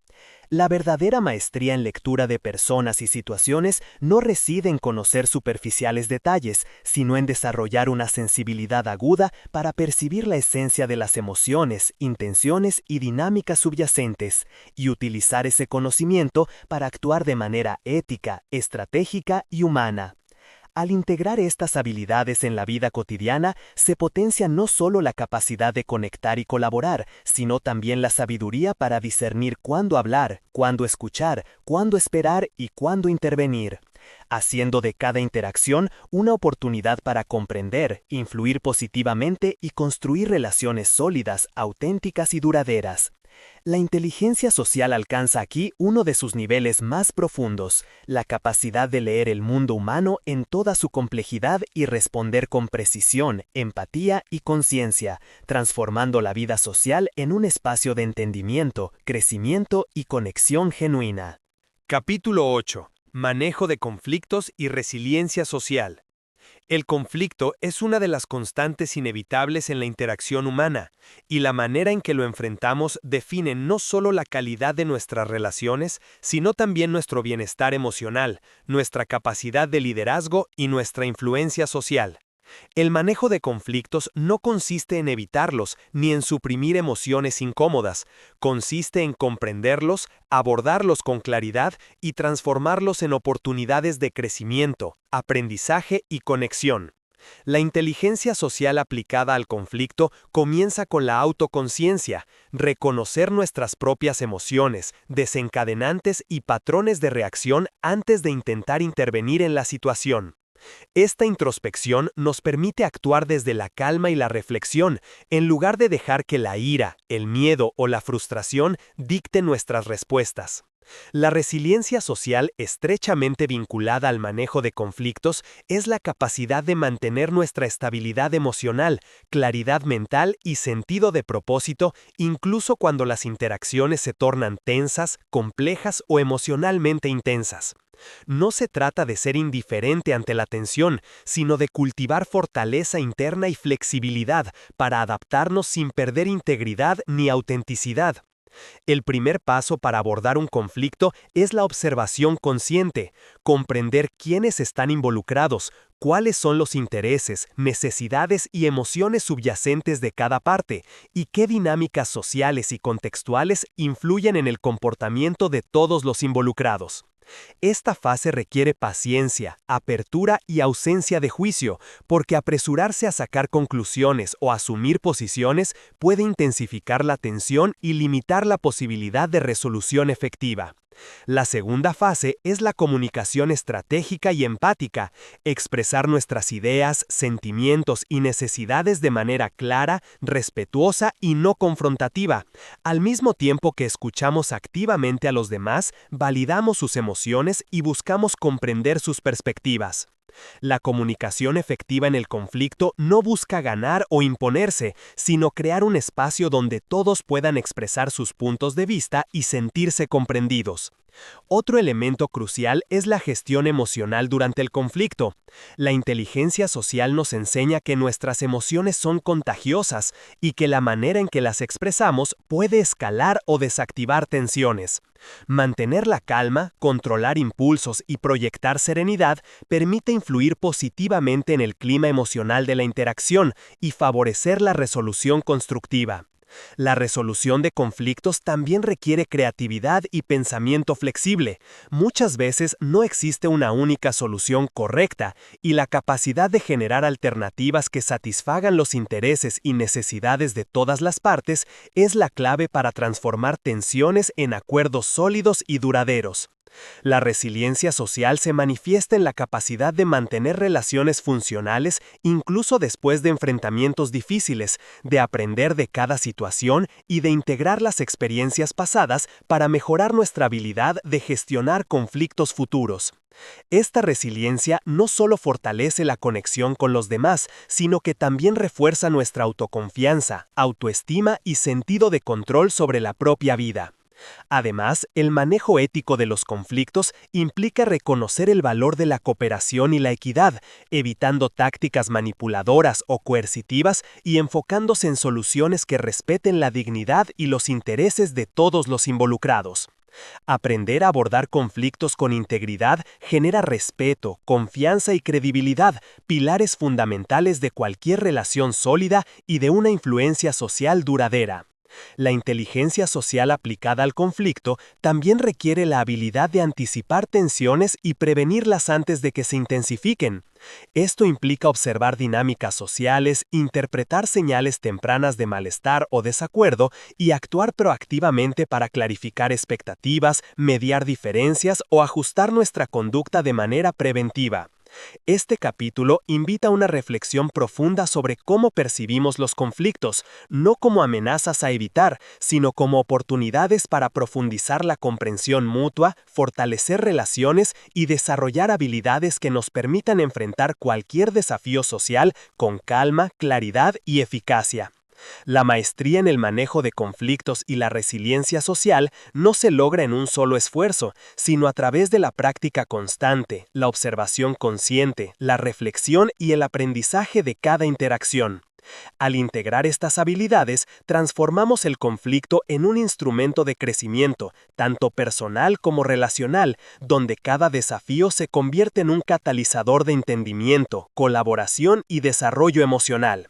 La verdadera maestría en lectura de personas y situaciones no reside en conocer superficiales detalles, sino en desarrollar una sensibilidad aguda para percibir la esencia de las emociones, intenciones y dinámicas subyacentes, y utilizar ese conocimiento para actuar de manera ética, estratégica y humana. Al integrar estas habilidades en la vida cotidiana, se potencia no solo la capacidad de conectar y colaborar, sino también la sabiduría para discernir cuándo hablar, cuándo escuchar, cuándo esperar y cuándo intervenir, haciendo de cada interacción una oportunidad para comprender, influir positivamente y construir relaciones sólidas, auténticas y duraderas. La inteligencia social alcanza aquí uno de sus niveles más profundos, la capacidad de leer el mundo humano en toda su complejidad y responder con precisión, empatía y conciencia, transformando la vida social en un espacio de entendimiento, crecimiento y conexión genuina. Capítulo 8. Manejo de conflictos y resiliencia social. El conflicto es una de las constantes inevitables en la interacción humana, y la manera en que lo enfrentamos define no solo la calidad de nuestras relaciones, sino también nuestro bienestar emocional, nuestra capacidad de liderazgo y nuestra influencia social. El manejo de conflictos no consiste en evitarlos ni en suprimir emociones incómodas, consiste en comprenderlos, abordarlos con claridad y transformarlos en oportunidades de crecimiento, aprendizaje y conexión. La inteligencia social aplicada al conflicto comienza con la autoconciencia, reconocer nuestras propias emociones, desencadenantes y patrones de reacción antes de intentar intervenir en la situación. Esta introspección nos permite actuar desde la calma y la reflexión, en lugar de dejar que la ira, el miedo o la frustración dicten nuestras respuestas. La resiliencia social, estrechamente vinculada al manejo de conflictos, es la capacidad de mantener nuestra estabilidad emocional, claridad mental y sentido de propósito, incluso cuando las interacciones se tornan tensas, complejas o emocionalmente intensas. No se trata de ser indiferente ante la tensión, sino de cultivar fortaleza interna y flexibilidad para adaptarnos sin perder integridad ni autenticidad. El primer paso para abordar un conflicto es la observación consciente, comprender quiénes están involucrados, cuáles son los intereses, necesidades y emociones subyacentes de cada parte, y qué dinámicas sociales y contextuales influyen en el comportamiento de todos los involucrados. Esta fase requiere paciencia, apertura y ausencia de juicio, porque apresurarse a sacar conclusiones o asumir posiciones puede intensificar la tensión y limitar la posibilidad de resolución efectiva. La segunda fase es la comunicación estratégica y empática, expresar nuestras ideas, sentimientos y necesidades de manera clara, respetuosa y no confrontativa. Al mismo tiempo que escuchamos activamente a los demás, validamos sus emociones y buscamos comprender sus perspectivas. La comunicación efectiva en el conflicto no busca ganar o imponerse, sino crear un espacio donde todos puedan expresar sus puntos de vista y sentirse comprendidos. Otro elemento crucial es la gestión emocional durante el conflicto. La inteligencia social nos enseña que nuestras emociones son contagiosas y que la manera en que las expresamos puede escalar o desactivar tensiones. Mantener la calma, controlar impulsos y proyectar serenidad permite influir positivamente en el clima emocional de la interacción y favorecer la resolución constructiva. La resolución de conflictos también requiere creatividad y pensamiento flexible. Muchas veces no existe una única solución correcta y la capacidad de generar alternativas que satisfagan los intereses y necesidades de todas las partes es la clave para transformar tensiones en acuerdos sólidos y duraderos. La resiliencia social se manifiesta en la capacidad de mantener relaciones funcionales incluso después de enfrentamientos difíciles, de aprender de cada situación y de integrar las experiencias pasadas para mejorar nuestra habilidad de gestionar conflictos futuros. Esta resiliencia no solo fortalece la conexión con los demás, sino que también refuerza nuestra autoconfianza, autoestima y sentido de control sobre la propia vida. Además, el manejo ético de los conflictos implica reconocer el valor de la cooperación y la equidad, evitando tácticas manipuladoras o coercitivas y enfocándose en soluciones que respeten la dignidad y los intereses de todos los involucrados. Aprender a abordar conflictos con integridad genera respeto, confianza y credibilidad, pilares fundamentales de cualquier relación sólida y de una influencia social duradera. La inteligencia social aplicada al conflicto también requiere la habilidad de anticipar tensiones y prevenirlas antes de que se intensifiquen. Esto implica observar dinámicas sociales, interpretar señales tempranas de malestar o desacuerdo y actuar proactivamente para clarificar expectativas, mediar diferencias o ajustar nuestra conducta de manera preventiva. Este capítulo invita a una reflexión profunda sobre cómo percibimos los conflictos, no como amenazas a evitar, sino como oportunidades para profundizar la comprensión mutua, fortalecer relaciones y desarrollar habilidades que nos permitan enfrentar cualquier desafío social con calma, claridad y eficacia. La maestría en el manejo de conflictos y la resiliencia social no se logra en un solo esfuerzo, sino a través de la práctica constante, la observación consciente, la reflexión y el aprendizaje de cada interacción. Al integrar estas habilidades, transformamos el conflicto en un instrumento de crecimiento, tanto personal como relacional, donde cada desafío se convierte en un catalizador de entendimiento, colaboración y desarrollo emocional.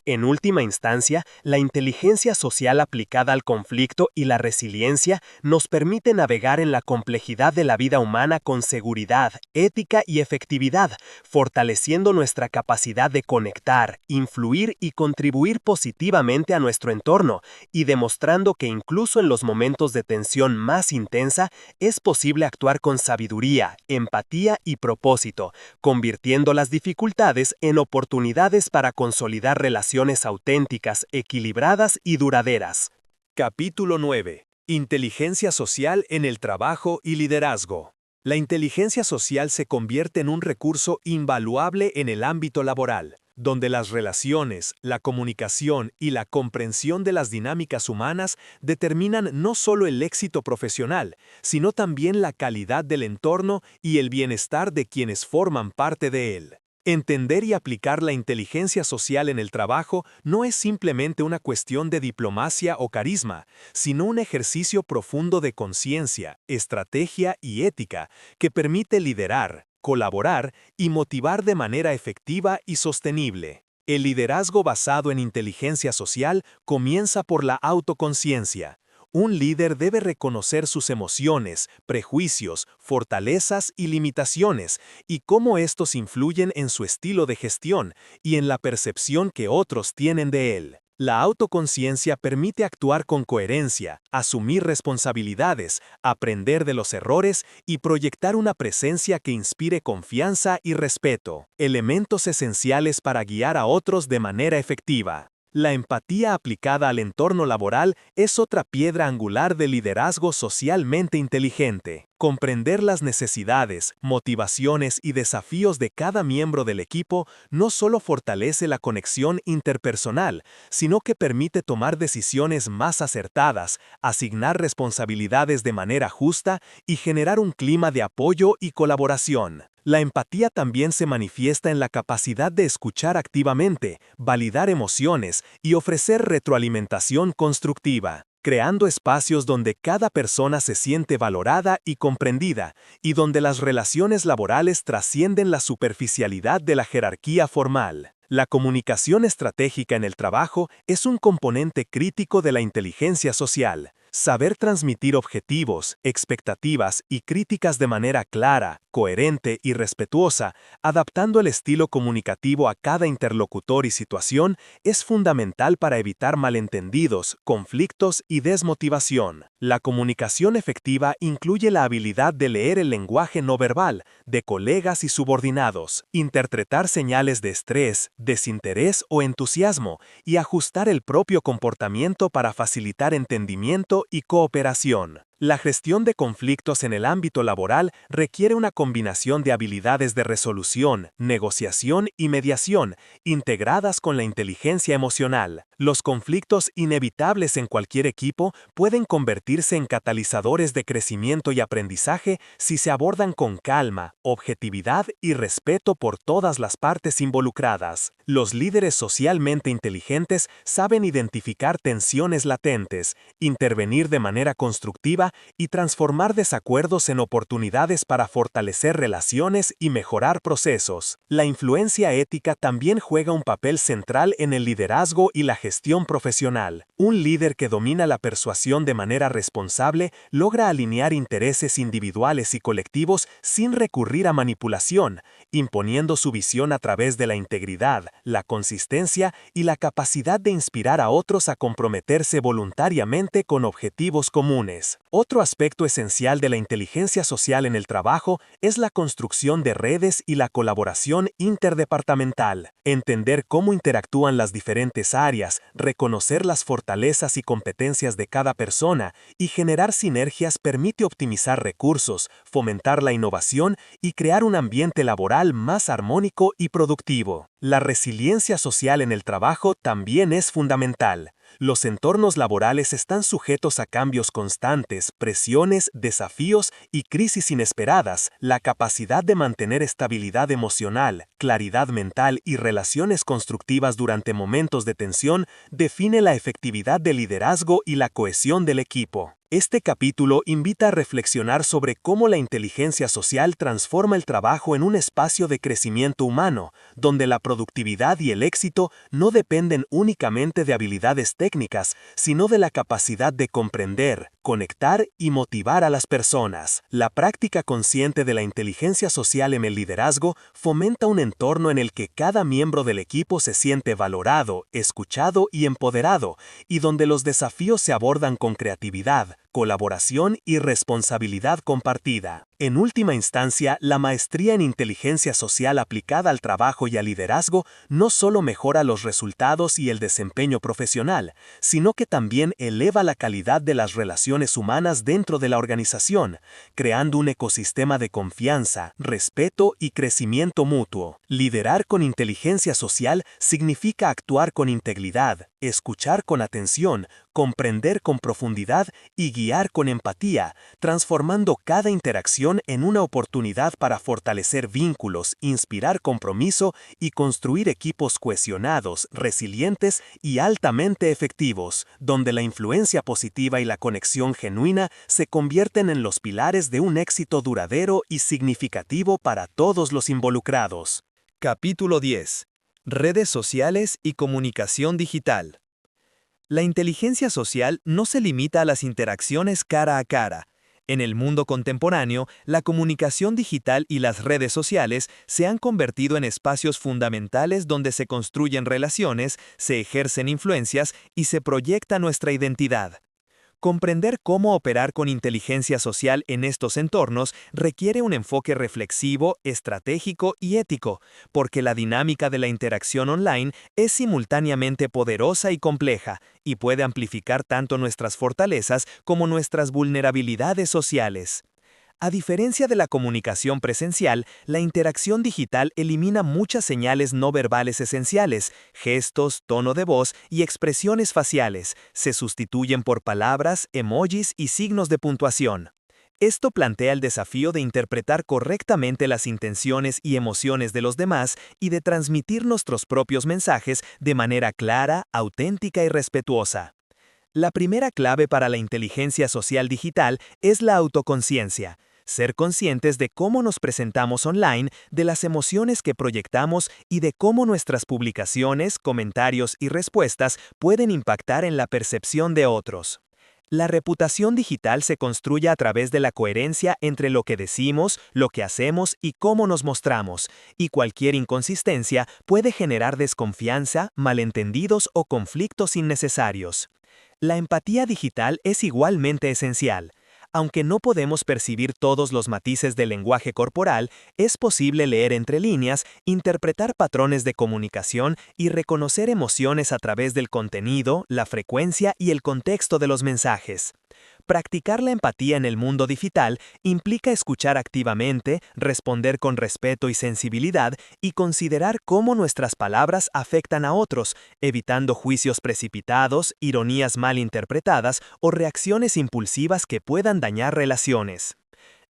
En última instancia, la inteligencia social aplicada al conflicto y la resiliencia nos permite navegar en la complejidad de la vida humana con seguridad, ética y efectividad, fortaleciendo nuestra capacidad de conectar, influir y contribuir positivamente a nuestro entorno, y demostrando que incluso en los momentos de tensión más intensa es posible actuar con sabiduría, empatía y propósito, convirtiendo las dificultades en oportunidades para consolidar relaciones auténticas, equilibradas y duraderas. Capítulo 9. Inteligencia social en el trabajo y liderazgo. La inteligencia social se convierte en un recurso invaluable en el ámbito laboral, donde las relaciones, la comunicación y la comprensión de las dinámicas humanas determinan no solo el éxito profesional, sino también la calidad del entorno y el bienestar de quienes forman parte de él. Entender y aplicar la inteligencia social en el trabajo no es simplemente una cuestión de diplomacia o carisma, sino un ejercicio profundo de conciencia, estrategia y ética que permite liderar, colaborar y motivar de manera efectiva y sostenible. El liderazgo basado en inteligencia social comienza por la autoconciencia. Un líder debe reconocer sus emociones, prejuicios, fortalezas y limitaciones, y cómo estos influyen en su estilo de gestión y en la percepción que otros tienen de él. La autoconciencia permite actuar con coherencia, asumir responsabilidades, aprender de los errores y proyectar una presencia que inspire confianza y respeto, elementos esenciales para guiar a otros de manera efectiva. La empatía aplicada al entorno laboral es otra piedra angular del liderazgo socialmente inteligente. Comprender las necesidades, motivaciones y desafíos de cada miembro del equipo no solo fortalece la conexión interpersonal, sino que permite tomar decisiones más acertadas, asignar responsabilidades de manera justa y generar un clima de apoyo y colaboración. La empatía también se manifiesta en la capacidad de escuchar activamente, validar emociones y ofrecer retroalimentación constructiva, creando espacios donde cada persona se siente valorada y comprendida, y donde las relaciones laborales trascienden la superficialidad de la jerarquía formal. La comunicación estratégica en el trabajo es un componente crítico de la inteligencia social. Saber transmitir objetivos, expectativas y críticas de manera clara, coherente y respetuosa, adaptando el estilo comunicativo a cada interlocutor y situación, es fundamental para evitar malentendidos, conflictos y desmotivación. La comunicación efectiva incluye la habilidad de leer el lenguaje no verbal de colegas y subordinados, interpretar señales de estrés, desinterés o entusiasmo y ajustar el propio comportamiento para facilitar entendimiento y cooperación. La gestión de conflictos en el ámbito laboral requiere una combinación de habilidades de resolución, negociación y mediación, integradas con la inteligencia emocional. Los conflictos inevitables en cualquier equipo pueden convertirse en catalizadores de crecimiento y aprendizaje si se abordan con calma, objetividad y respeto por todas las partes involucradas. Los líderes socialmente inteligentes saben identificar tensiones latentes, intervenir de manera constructiva y transformar desacuerdos en oportunidades para fortalecer relaciones y mejorar procesos. La influencia ética también juega un papel central en el liderazgo y la gestión profesional. Un líder que domina la persuasión de manera responsable logra alinear intereses individuales y colectivos sin recurrir a manipulación, imponiendo su visión a través de la integridad, la consistencia y la capacidad de inspirar a otros a comprometerse voluntariamente con objetivos comunes. Otro aspecto esencial de la inteligencia social en el trabajo es la construcción de redes y la colaboración interdepartamental. Entender cómo interactúan las diferentes áreas, reconocer las fortalezas y competencias de cada persona y generar sinergias permite optimizar recursos, fomentar la innovación y crear un ambiente laboral más armónico y productivo. La resiliencia social en el trabajo también es fundamental. Los entornos laborales están sujetos a cambios constantes, presiones, desafíos y crisis inesperadas. La capacidad de mantener estabilidad emocional, claridad mental y relaciones constructivas durante momentos de tensión define la efectividad del liderazgo y la cohesión del equipo. Este capítulo invita a reflexionar sobre cómo la inteligencia social transforma el trabajo en un espacio de crecimiento humano, donde la productividad y el éxito no dependen únicamente de habilidades técnicas, sino de la capacidad de comprender, conectar y motivar a las personas. La práctica consciente de la inteligencia social en el liderazgo fomenta un entorno en el que cada miembro del equipo se siente valorado, escuchado y empoderado, y donde los desafíos se abordan con creatividad, colaboración y responsabilidad compartida. En última instancia, la maestría en inteligencia social aplicada al trabajo y al liderazgo no solo mejora los resultados y el desempeño profesional, sino que también eleva la calidad de las relaciones humanas dentro de la organización, creando un ecosistema de confianza, respeto y crecimiento mutuo. Liderar con inteligencia social significa actuar con integridad, escuchar con atención, comprender con profundidad y guiar con empatía, transformando cada interacción en una oportunidad para fortalecer vínculos, inspirar compromiso y construir equipos cohesionados, resilientes y altamente efectivos, donde la influencia positiva y la conexión genuina se convierten en los pilares de un éxito duradero y significativo para todos los involucrados. Capítulo 10. Redes sociales y comunicación digital. La inteligencia social no se limita a las interacciones cara a cara. En el mundo contemporáneo, la comunicación digital y las redes sociales se han convertido en espacios fundamentales donde se construyen relaciones, se ejercen influencias y se proyecta nuestra identidad. Comprender cómo operar con inteligencia social en estos entornos requiere un enfoque reflexivo, estratégico y ético, porque la dinámica de la interacción online es simultáneamente poderosa y compleja, y puede amplificar tanto nuestras fortalezas como nuestras vulnerabilidades sociales. A diferencia de la comunicación presencial, la interacción digital elimina muchas señales no verbales esenciales, gestos, tono de voz y expresiones faciales, se sustituyen por palabras, emojis y signos de puntuación. Esto plantea el desafío de interpretar correctamente las intenciones y emociones de los demás y de transmitir nuestros propios mensajes de manera clara, auténtica y respetuosa. La primera clave para la inteligencia social digital es la autoconciencia. Ser conscientes de cómo nos presentamos online, de las emociones que proyectamos y de cómo nuestras publicaciones, comentarios y respuestas pueden impactar en la percepción de otros. La reputación digital se construye a través de la coherencia entre lo que decimos, lo que hacemos y cómo nos mostramos, y cualquier inconsistencia puede generar desconfianza, malentendidos o conflictos innecesarios. La empatía digital es igualmente esencial. Aunque no podemos percibir todos los matices del lenguaje corporal, es posible leer entre líneas, interpretar patrones de comunicación y reconocer emociones a través del contenido, la frecuencia y el contexto de los mensajes. Practicar la empatía en el mundo digital implica escuchar activamente, responder con respeto y sensibilidad y considerar cómo nuestras palabras afectan a otros, evitando juicios precipitados, ironías mal interpretadas o reacciones impulsivas que puedan dañar relaciones.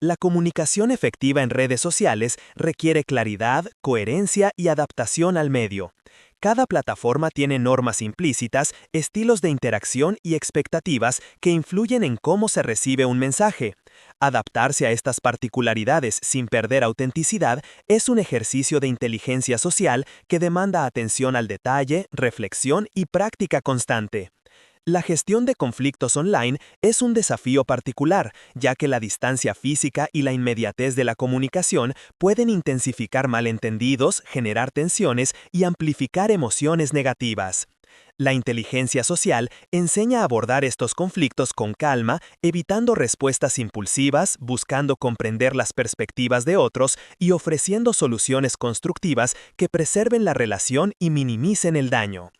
La comunicación efectiva en redes sociales requiere claridad, coherencia y adaptación al medio. Cada plataforma tiene normas implícitas, estilos de interacción y expectativas que influyen en cómo se recibe un mensaje. Adaptarse a estas particularidades sin perder autenticidad es un ejercicio de inteligencia social que demanda atención al detalle, reflexión y práctica constante. La gestión de conflictos online es un desafío particular, ya que la distancia física y la inmediatez de la comunicación pueden intensificar malentendidos, generar tensiones y amplificar emociones negativas. La inteligencia social enseña a abordar estos conflictos con calma, evitando respuestas impulsivas, buscando comprender las perspectivas de otros y ofreciendo soluciones constructivas que preserven la relación y minimicen el daño.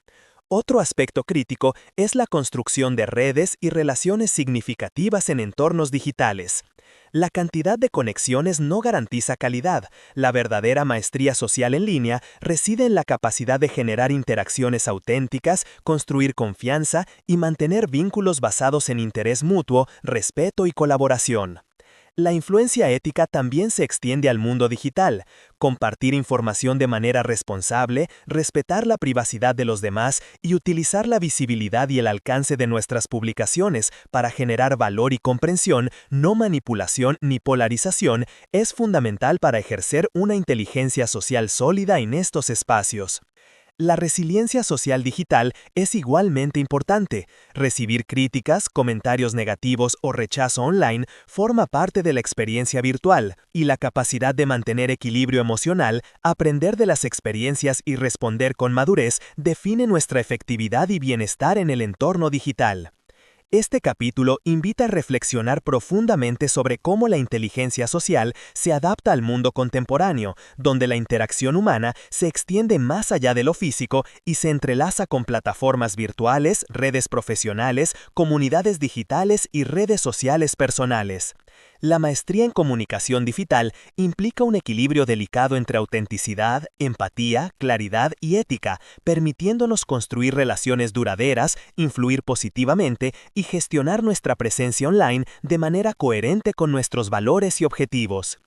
Otro aspecto crítico es la construcción de redes y relaciones significativas en entornos digitales. La cantidad de conexiones no garantiza calidad. La verdadera maestría social en línea reside en la capacidad de generar interacciones auténticas, construir confianza y mantener vínculos basados en interés mutuo, respeto y colaboración. La influencia ética también se extiende al mundo digital. Compartir información de manera responsable, respetar la privacidad de los demás y utilizar la visibilidad y el alcance de nuestras publicaciones para generar valor y comprensión, no manipulación ni polarización, es fundamental para ejercer una inteligencia social sólida en estos espacios. La resiliencia social digital es igualmente importante. Recibir críticas, comentarios negativos o rechazo online forma parte de la experiencia virtual, y la capacidad de mantener equilibrio emocional, aprender de las experiencias y responder con madurez define nuestra efectividad y bienestar en el entorno digital. Este capítulo invita a reflexionar profundamente sobre cómo la inteligencia social se adapta al mundo contemporáneo, donde la interacción humana se extiende más allá de lo físico y se entrelaza con plataformas virtuales, redes profesionales, comunidades digitales y redes sociales personales. La maestría en comunicación digital implica un equilibrio delicado entre autenticidad, empatía, claridad y ética, permitiéndonos construir relaciones duraderas, influir positivamente y gestionar nuestra presencia online de manera coherente con nuestros valores y objetivos.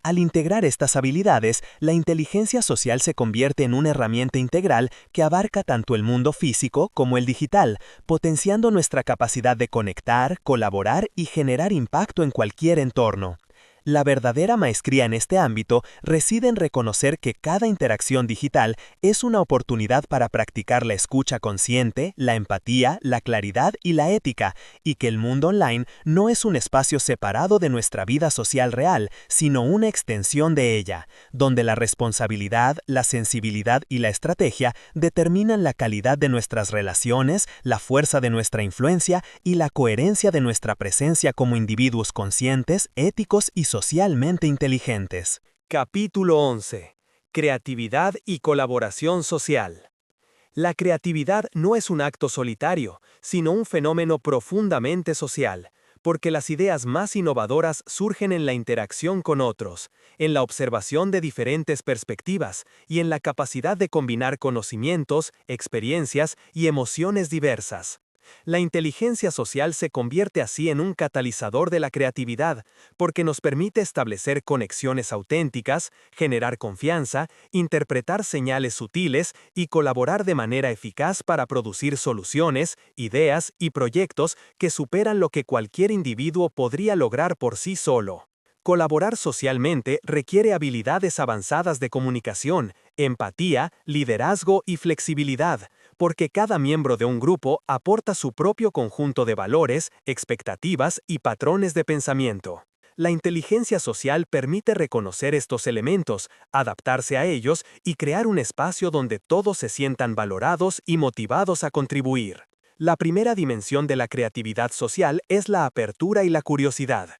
Al integrar estas habilidades, la inteligencia social se convierte en una herramienta integral que abarca tanto el mundo físico como el digital, potenciando nuestra capacidad de conectar, colaborar y generar impacto en cualquier entorno. La verdadera maestría en este ámbito reside en reconocer que cada interacción digital es una oportunidad para practicar la escucha consciente, la empatía, la claridad y la ética, y que el mundo online no es un espacio separado de nuestra vida social real, sino una extensión de ella, donde la responsabilidad, la sensibilidad y la estrategia determinan la calidad de nuestras relaciones, la fuerza de nuestra influencia y la coherencia de nuestra presencia como individuos conscientes, éticos y socialmente inteligentes. Capítulo 11. Creatividad y colaboración social. La creatividad no es un acto solitario, sino un fenómeno profundamente social, porque las ideas más innovadoras surgen en la interacción con otros, en la observación de diferentes perspectivas y en la capacidad de combinar conocimientos, experiencias y emociones diversas. La inteligencia social se convierte así en un catalizador de la creatividad, porque nos permite establecer conexiones auténticas, generar confianza, interpretar señales sutiles y colaborar de manera eficaz para producir soluciones, ideas y proyectos que superan lo que cualquier individuo podría lograr por sí solo. Colaborar socialmente requiere habilidades avanzadas de comunicación, empatía, liderazgo y flexibilidad, porque cada miembro de un grupo aporta su propio conjunto de valores, expectativas y patrones de pensamiento. La inteligencia social permite reconocer estos elementos, adaptarse a ellos y crear un espacio donde todos se sientan valorados y motivados a contribuir. La primera dimensión de la creatividad social es la apertura y la curiosidad.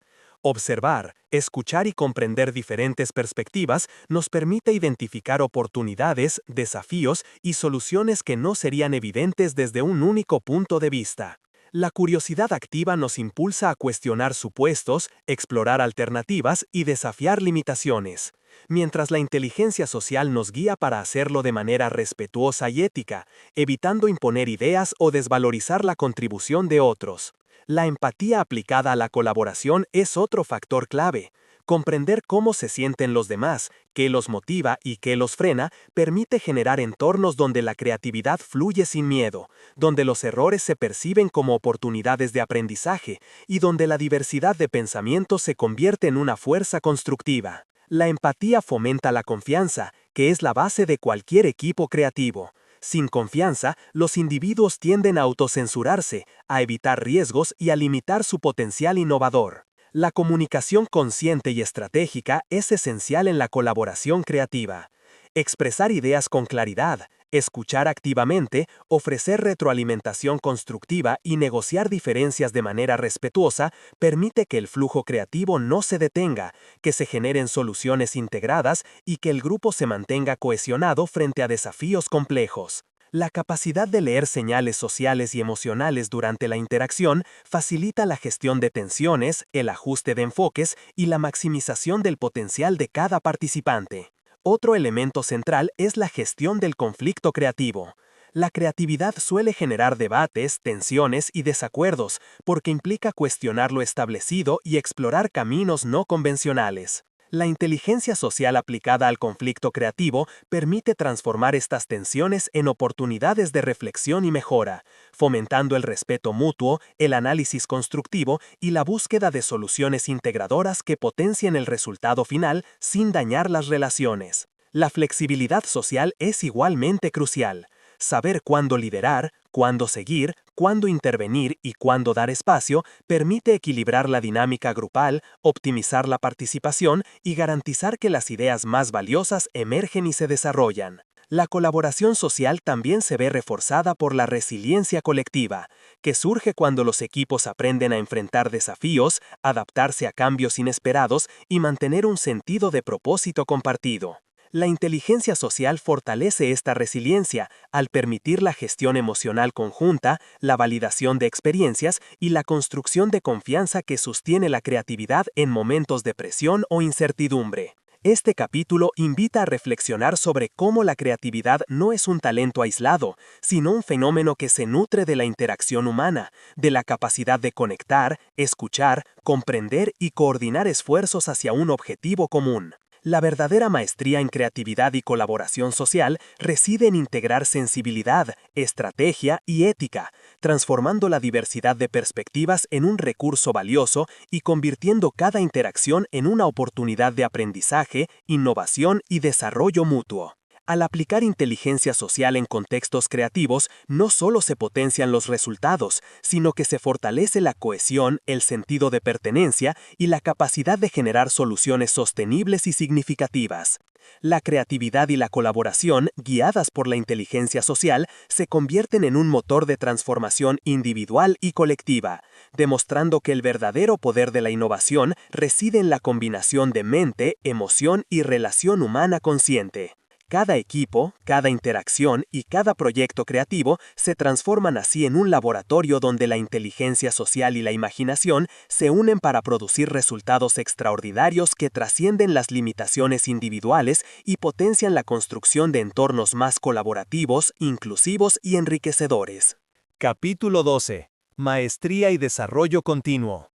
Observar, escuchar y comprender diferentes perspectivas nos permite identificar oportunidades, desafíos y soluciones que no serían evidentes desde un único punto de vista. La curiosidad activa nos impulsa a cuestionar supuestos, explorar alternativas y desafiar limitaciones, mientras la inteligencia social nos guía para hacerlo de manera respetuosa y ética, evitando imponer ideas o desvalorizar la contribución de otros. La empatía aplicada a la colaboración es otro factor clave. Comprender cómo se sienten los demás, qué los motiva y qué los frena, permite generar entornos donde la creatividad fluye sin miedo, donde los errores se perciben como oportunidades de aprendizaje y donde la diversidad de pensamientos se convierte en una fuerza constructiva. La empatía fomenta la confianza, que es la base de cualquier equipo creativo. Sin confianza, los individuos tienden a autocensurarse, a evitar riesgos y a limitar su potencial innovador. La comunicación consciente y estratégica es esencial en la colaboración creativa. Expresar ideas con claridad, escuchar activamente, ofrecer retroalimentación constructiva y negociar diferencias de manera respetuosa permite que el flujo creativo no se detenga, que se generen soluciones integradas y que el grupo se mantenga cohesionado frente a desafíos complejos. La capacidad de leer señales sociales y emocionales durante la interacción facilita la gestión de tensiones, el ajuste de enfoques y la maximización del potencial de cada participante. Otro elemento central es la gestión del conflicto creativo. La creatividad suele generar debates, tensiones y desacuerdos, porque implica cuestionar lo establecido y explorar caminos no convencionales. La inteligencia social aplicada al conflicto creativo permite transformar estas tensiones en oportunidades de reflexión y mejora, fomentando el respeto mutuo, el análisis constructivo y la búsqueda de soluciones integradoras que potencien el resultado final sin dañar las relaciones. La flexibilidad social es igualmente crucial. Saber cuándo liderar, cuándo seguir, cuándo intervenir y cuándo dar espacio permite equilibrar la dinámica grupal, optimizar la participación y garantizar que las ideas más valiosas emergen y se desarrollan. La colaboración social también se ve reforzada por la resiliencia colectiva, que surge cuando los equipos aprenden a enfrentar desafíos, adaptarse a cambios inesperados y mantener un sentido de propósito compartido. La inteligencia social fortalece esta resiliencia al permitir la gestión emocional conjunta, la validación de experiencias y la construcción de confianza que sostiene la creatividad en momentos de presión o incertidumbre. Este capítulo invita a reflexionar sobre cómo la creatividad no es un talento aislado, sino un fenómeno que se nutre de la interacción humana, de la capacidad de conectar, escuchar, comprender y coordinar esfuerzos hacia un objetivo común. La verdadera maestría en creatividad y colaboración social reside en integrar sensibilidad, estrategia y ética, transformando la diversidad de perspectivas en un recurso valioso y convirtiendo cada interacción en una oportunidad de aprendizaje, innovación y desarrollo mutuo. Al aplicar inteligencia social en contextos creativos, no solo se potencian los resultados, sino que se fortalece la cohesión, el sentido de pertenencia y la capacidad de generar soluciones sostenibles y significativas. La creatividad y la colaboración, guiadas por la inteligencia social, se convierten en un motor de transformación individual y colectiva, demostrando que el verdadero poder de la innovación reside en la combinación de mente, emoción y relación humana consciente. Cada equipo, cada interacción y cada proyecto creativo se transforman así en un laboratorio donde la inteligencia social y la imaginación se unen para producir resultados extraordinarios que trascienden las limitaciones individuales y potencian la construcción de entornos más colaborativos, inclusivos y enriquecedores. Capítulo 12. Maestría y desarrollo continuo.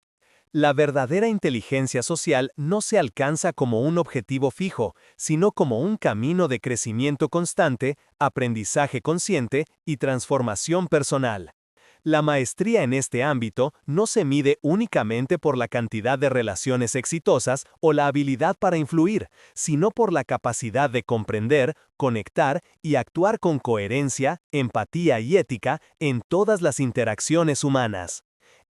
La verdadera inteligencia social no se alcanza como un objetivo fijo, sino como un camino de crecimiento constante, aprendizaje consciente y transformación personal. La maestría en este ámbito no se mide únicamente por la cantidad de relaciones exitosas o la habilidad para influir, sino por la capacidad de comprender, conectar y actuar con coherencia, empatía y ética en todas las interacciones humanas.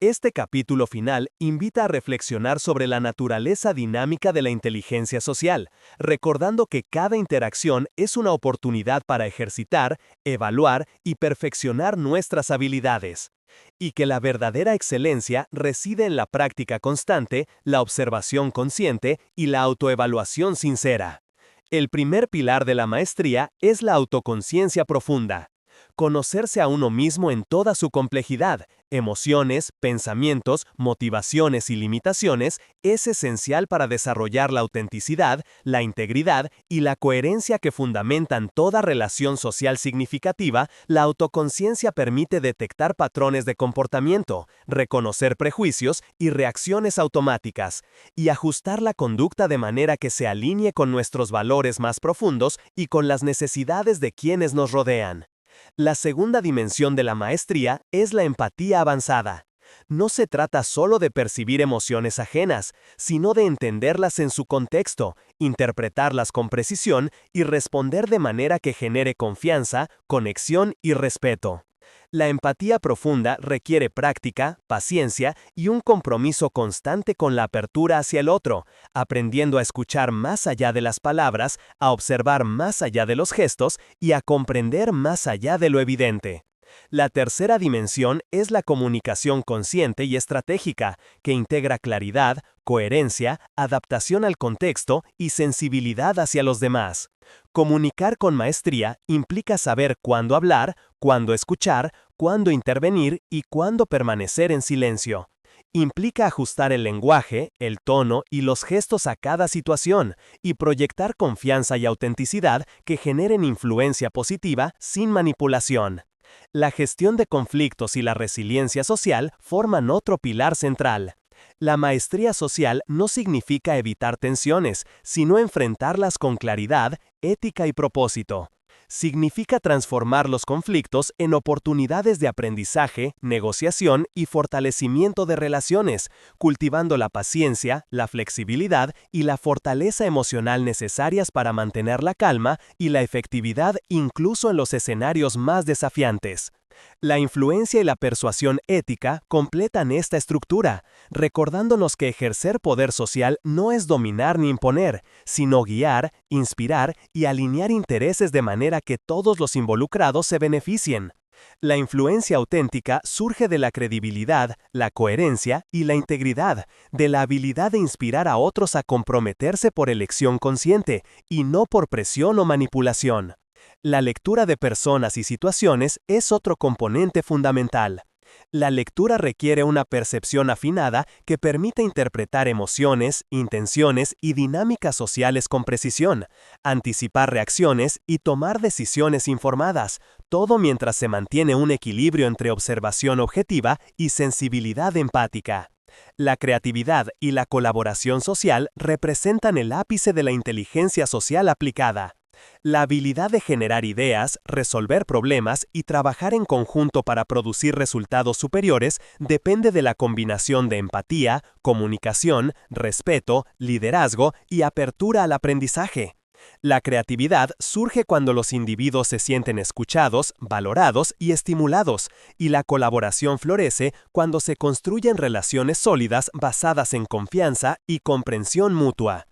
Este capítulo final invita a reflexionar sobre la naturaleza dinámica de la inteligencia social, recordando que cada interacción es una oportunidad para ejercitar, evaluar y perfeccionar nuestras habilidades, y que la verdadera excelencia reside en la práctica constante, la observación consciente y la autoevaluación sincera. El primer pilar de la maestría es la autoconciencia profunda. Conocerse a uno mismo en toda su complejidad, emociones, pensamientos, motivaciones y limitaciones es esencial para desarrollar la autenticidad, la integridad y la coherencia que fundamentan toda relación social significativa. La autoconciencia permite detectar patrones de comportamiento, reconocer prejuicios y reacciones automáticas, y ajustar la conducta de manera que se alinee con nuestros valores más profundos y con las necesidades de quienes nos rodean. La segunda dimensión de la maestría es la empatía avanzada. No se trata solo de percibir emociones ajenas, sino de entenderlas en su contexto, interpretarlas con precisión y responder de manera que genere confianza, conexión y respeto. La empatía profunda requiere práctica, paciencia y un compromiso constante con la apertura hacia el otro, aprendiendo a escuchar más allá de las palabras, a observar más allá de los gestos y a comprender más allá de lo evidente. La tercera dimensión es la comunicación consciente y estratégica, que integra claridad, coherencia, adaptación al contexto y sensibilidad hacia los demás. Comunicar con maestría implica saber cuándo hablar, cuándo escuchar, cuándo intervenir y cuándo permanecer en silencio. Implica ajustar el lenguaje, el tono y los gestos a cada situación y proyectar confianza y autenticidad que generen influencia positiva sin manipulación. La gestión de conflictos y la resiliencia social forman otro pilar central. La maestría social no significa evitar tensiones, sino enfrentarlas con claridad, ética y propósito. Significa transformar los conflictos en oportunidades de aprendizaje, negociación y fortalecimiento de relaciones, cultivando la paciencia, la flexibilidad y la fortaleza emocional necesarias para mantener la calma y la efectividad incluso en los escenarios más desafiantes. La influencia y la persuasión ética completan esta estructura, recordándonos que ejercer poder social no es dominar ni imponer, sino guiar, inspirar y alinear intereses de manera que todos los involucrados se beneficien. La influencia auténtica surge de la credibilidad, la coherencia y la integridad, de la habilidad de inspirar a otros a comprometerse por elección consciente y no por presión o manipulación. La lectura de personas y situaciones es otro componente fundamental. La lectura requiere una percepción afinada que permite interpretar emociones, intenciones y dinámicas sociales con precisión, anticipar reacciones y tomar decisiones informadas, todo mientras se mantiene un equilibrio entre observación objetiva y sensibilidad empática. La creatividad y la colaboración social representan el ápice de la inteligencia social aplicada. La habilidad de generar ideas, resolver problemas y trabajar en conjunto para producir resultados superiores depende de la combinación de empatía, comunicación, respeto, liderazgo y apertura al aprendizaje. La creatividad surge cuando los individuos se sienten escuchados, valorados y estimulados, y la colaboración florece cuando se construyen relaciones sólidas basadas en confianza y comprensión mutua.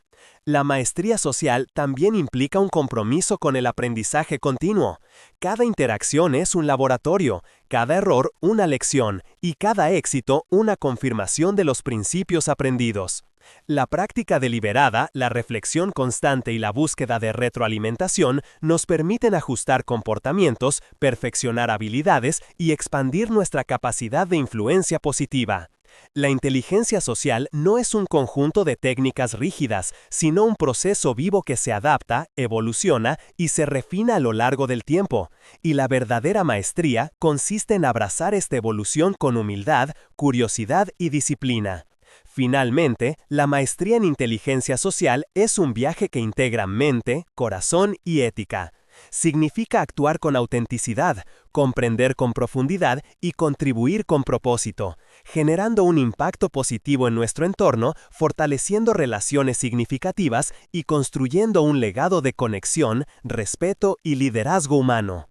La maestría social también implica un compromiso con el aprendizaje continuo. Cada interacción es un laboratorio, cada error una lección y cada éxito una confirmación de los principios aprendidos. La práctica deliberada, la reflexión constante y la búsqueda de retroalimentación nos permiten ajustar comportamientos, perfeccionar habilidades y expandir nuestra capacidad de influencia positiva. La inteligencia social no es un conjunto de técnicas rígidas, sino un proceso vivo que se adapta, evoluciona y se refina a lo largo del tiempo. Y la verdadera maestría consiste en abrazar esta evolución con humildad, curiosidad y disciplina. Finalmente, la maestría en inteligencia social es un viaje que integra mente, corazón y ética. Significa actuar con autenticidad, comprender con profundidad y contribuir con propósito, generando un impacto positivo en nuestro entorno, fortaleciendo relaciones significativas y construyendo un legado de conexión, respeto y liderazgo humano.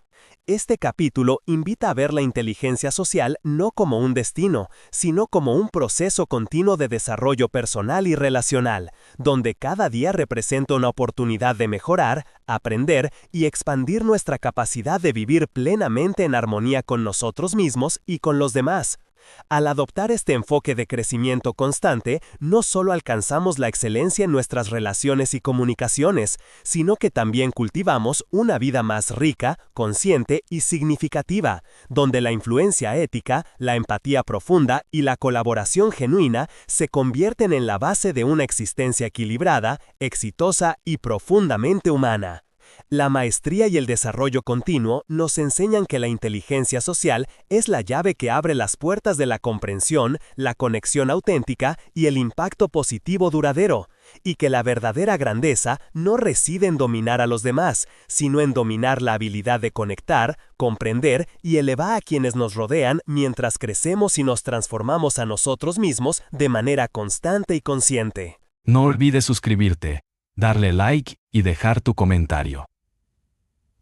Este capítulo invita a ver la inteligencia social no como un destino, sino como un proceso continuo de desarrollo personal y relacional, donde cada día representa una oportunidad de mejorar, aprender y expandir nuestra capacidad de vivir plenamente en armonía con nosotros mismos y con los demás. Al adoptar este enfoque de crecimiento constante, no solo alcanzamos la excelencia en nuestras relaciones y comunicaciones, sino que también cultivamos una vida más rica, consciente y significativa, donde la influencia ética, la empatía profunda y la colaboración genuina se convierten en la base de una existencia equilibrada, exitosa y profundamente humana. La maestría y el desarrollo continuo nos enseñan que la inteligencia social es la llave que abre las puertas de la comprensión, la conexión auténtica y el impacto positivo duradero, y que la verdadera grandeza no reside en dominar a los demás, sino en dominar la habilidad de conectar, comprender y elevar a quienes nos rodean mientras crecemos y nos transformamos a nosotros mismos de manera constante y consciente. No olvides suscribirte, darle like y dejar tu comentario.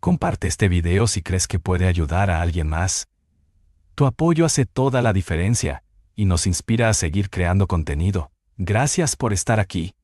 Comparte este video si crees que puede ayudar a alguien más. Tu apoyo hace toda la diferencia y nos inspira a seguir creando contenido. Gracias por estar aquí.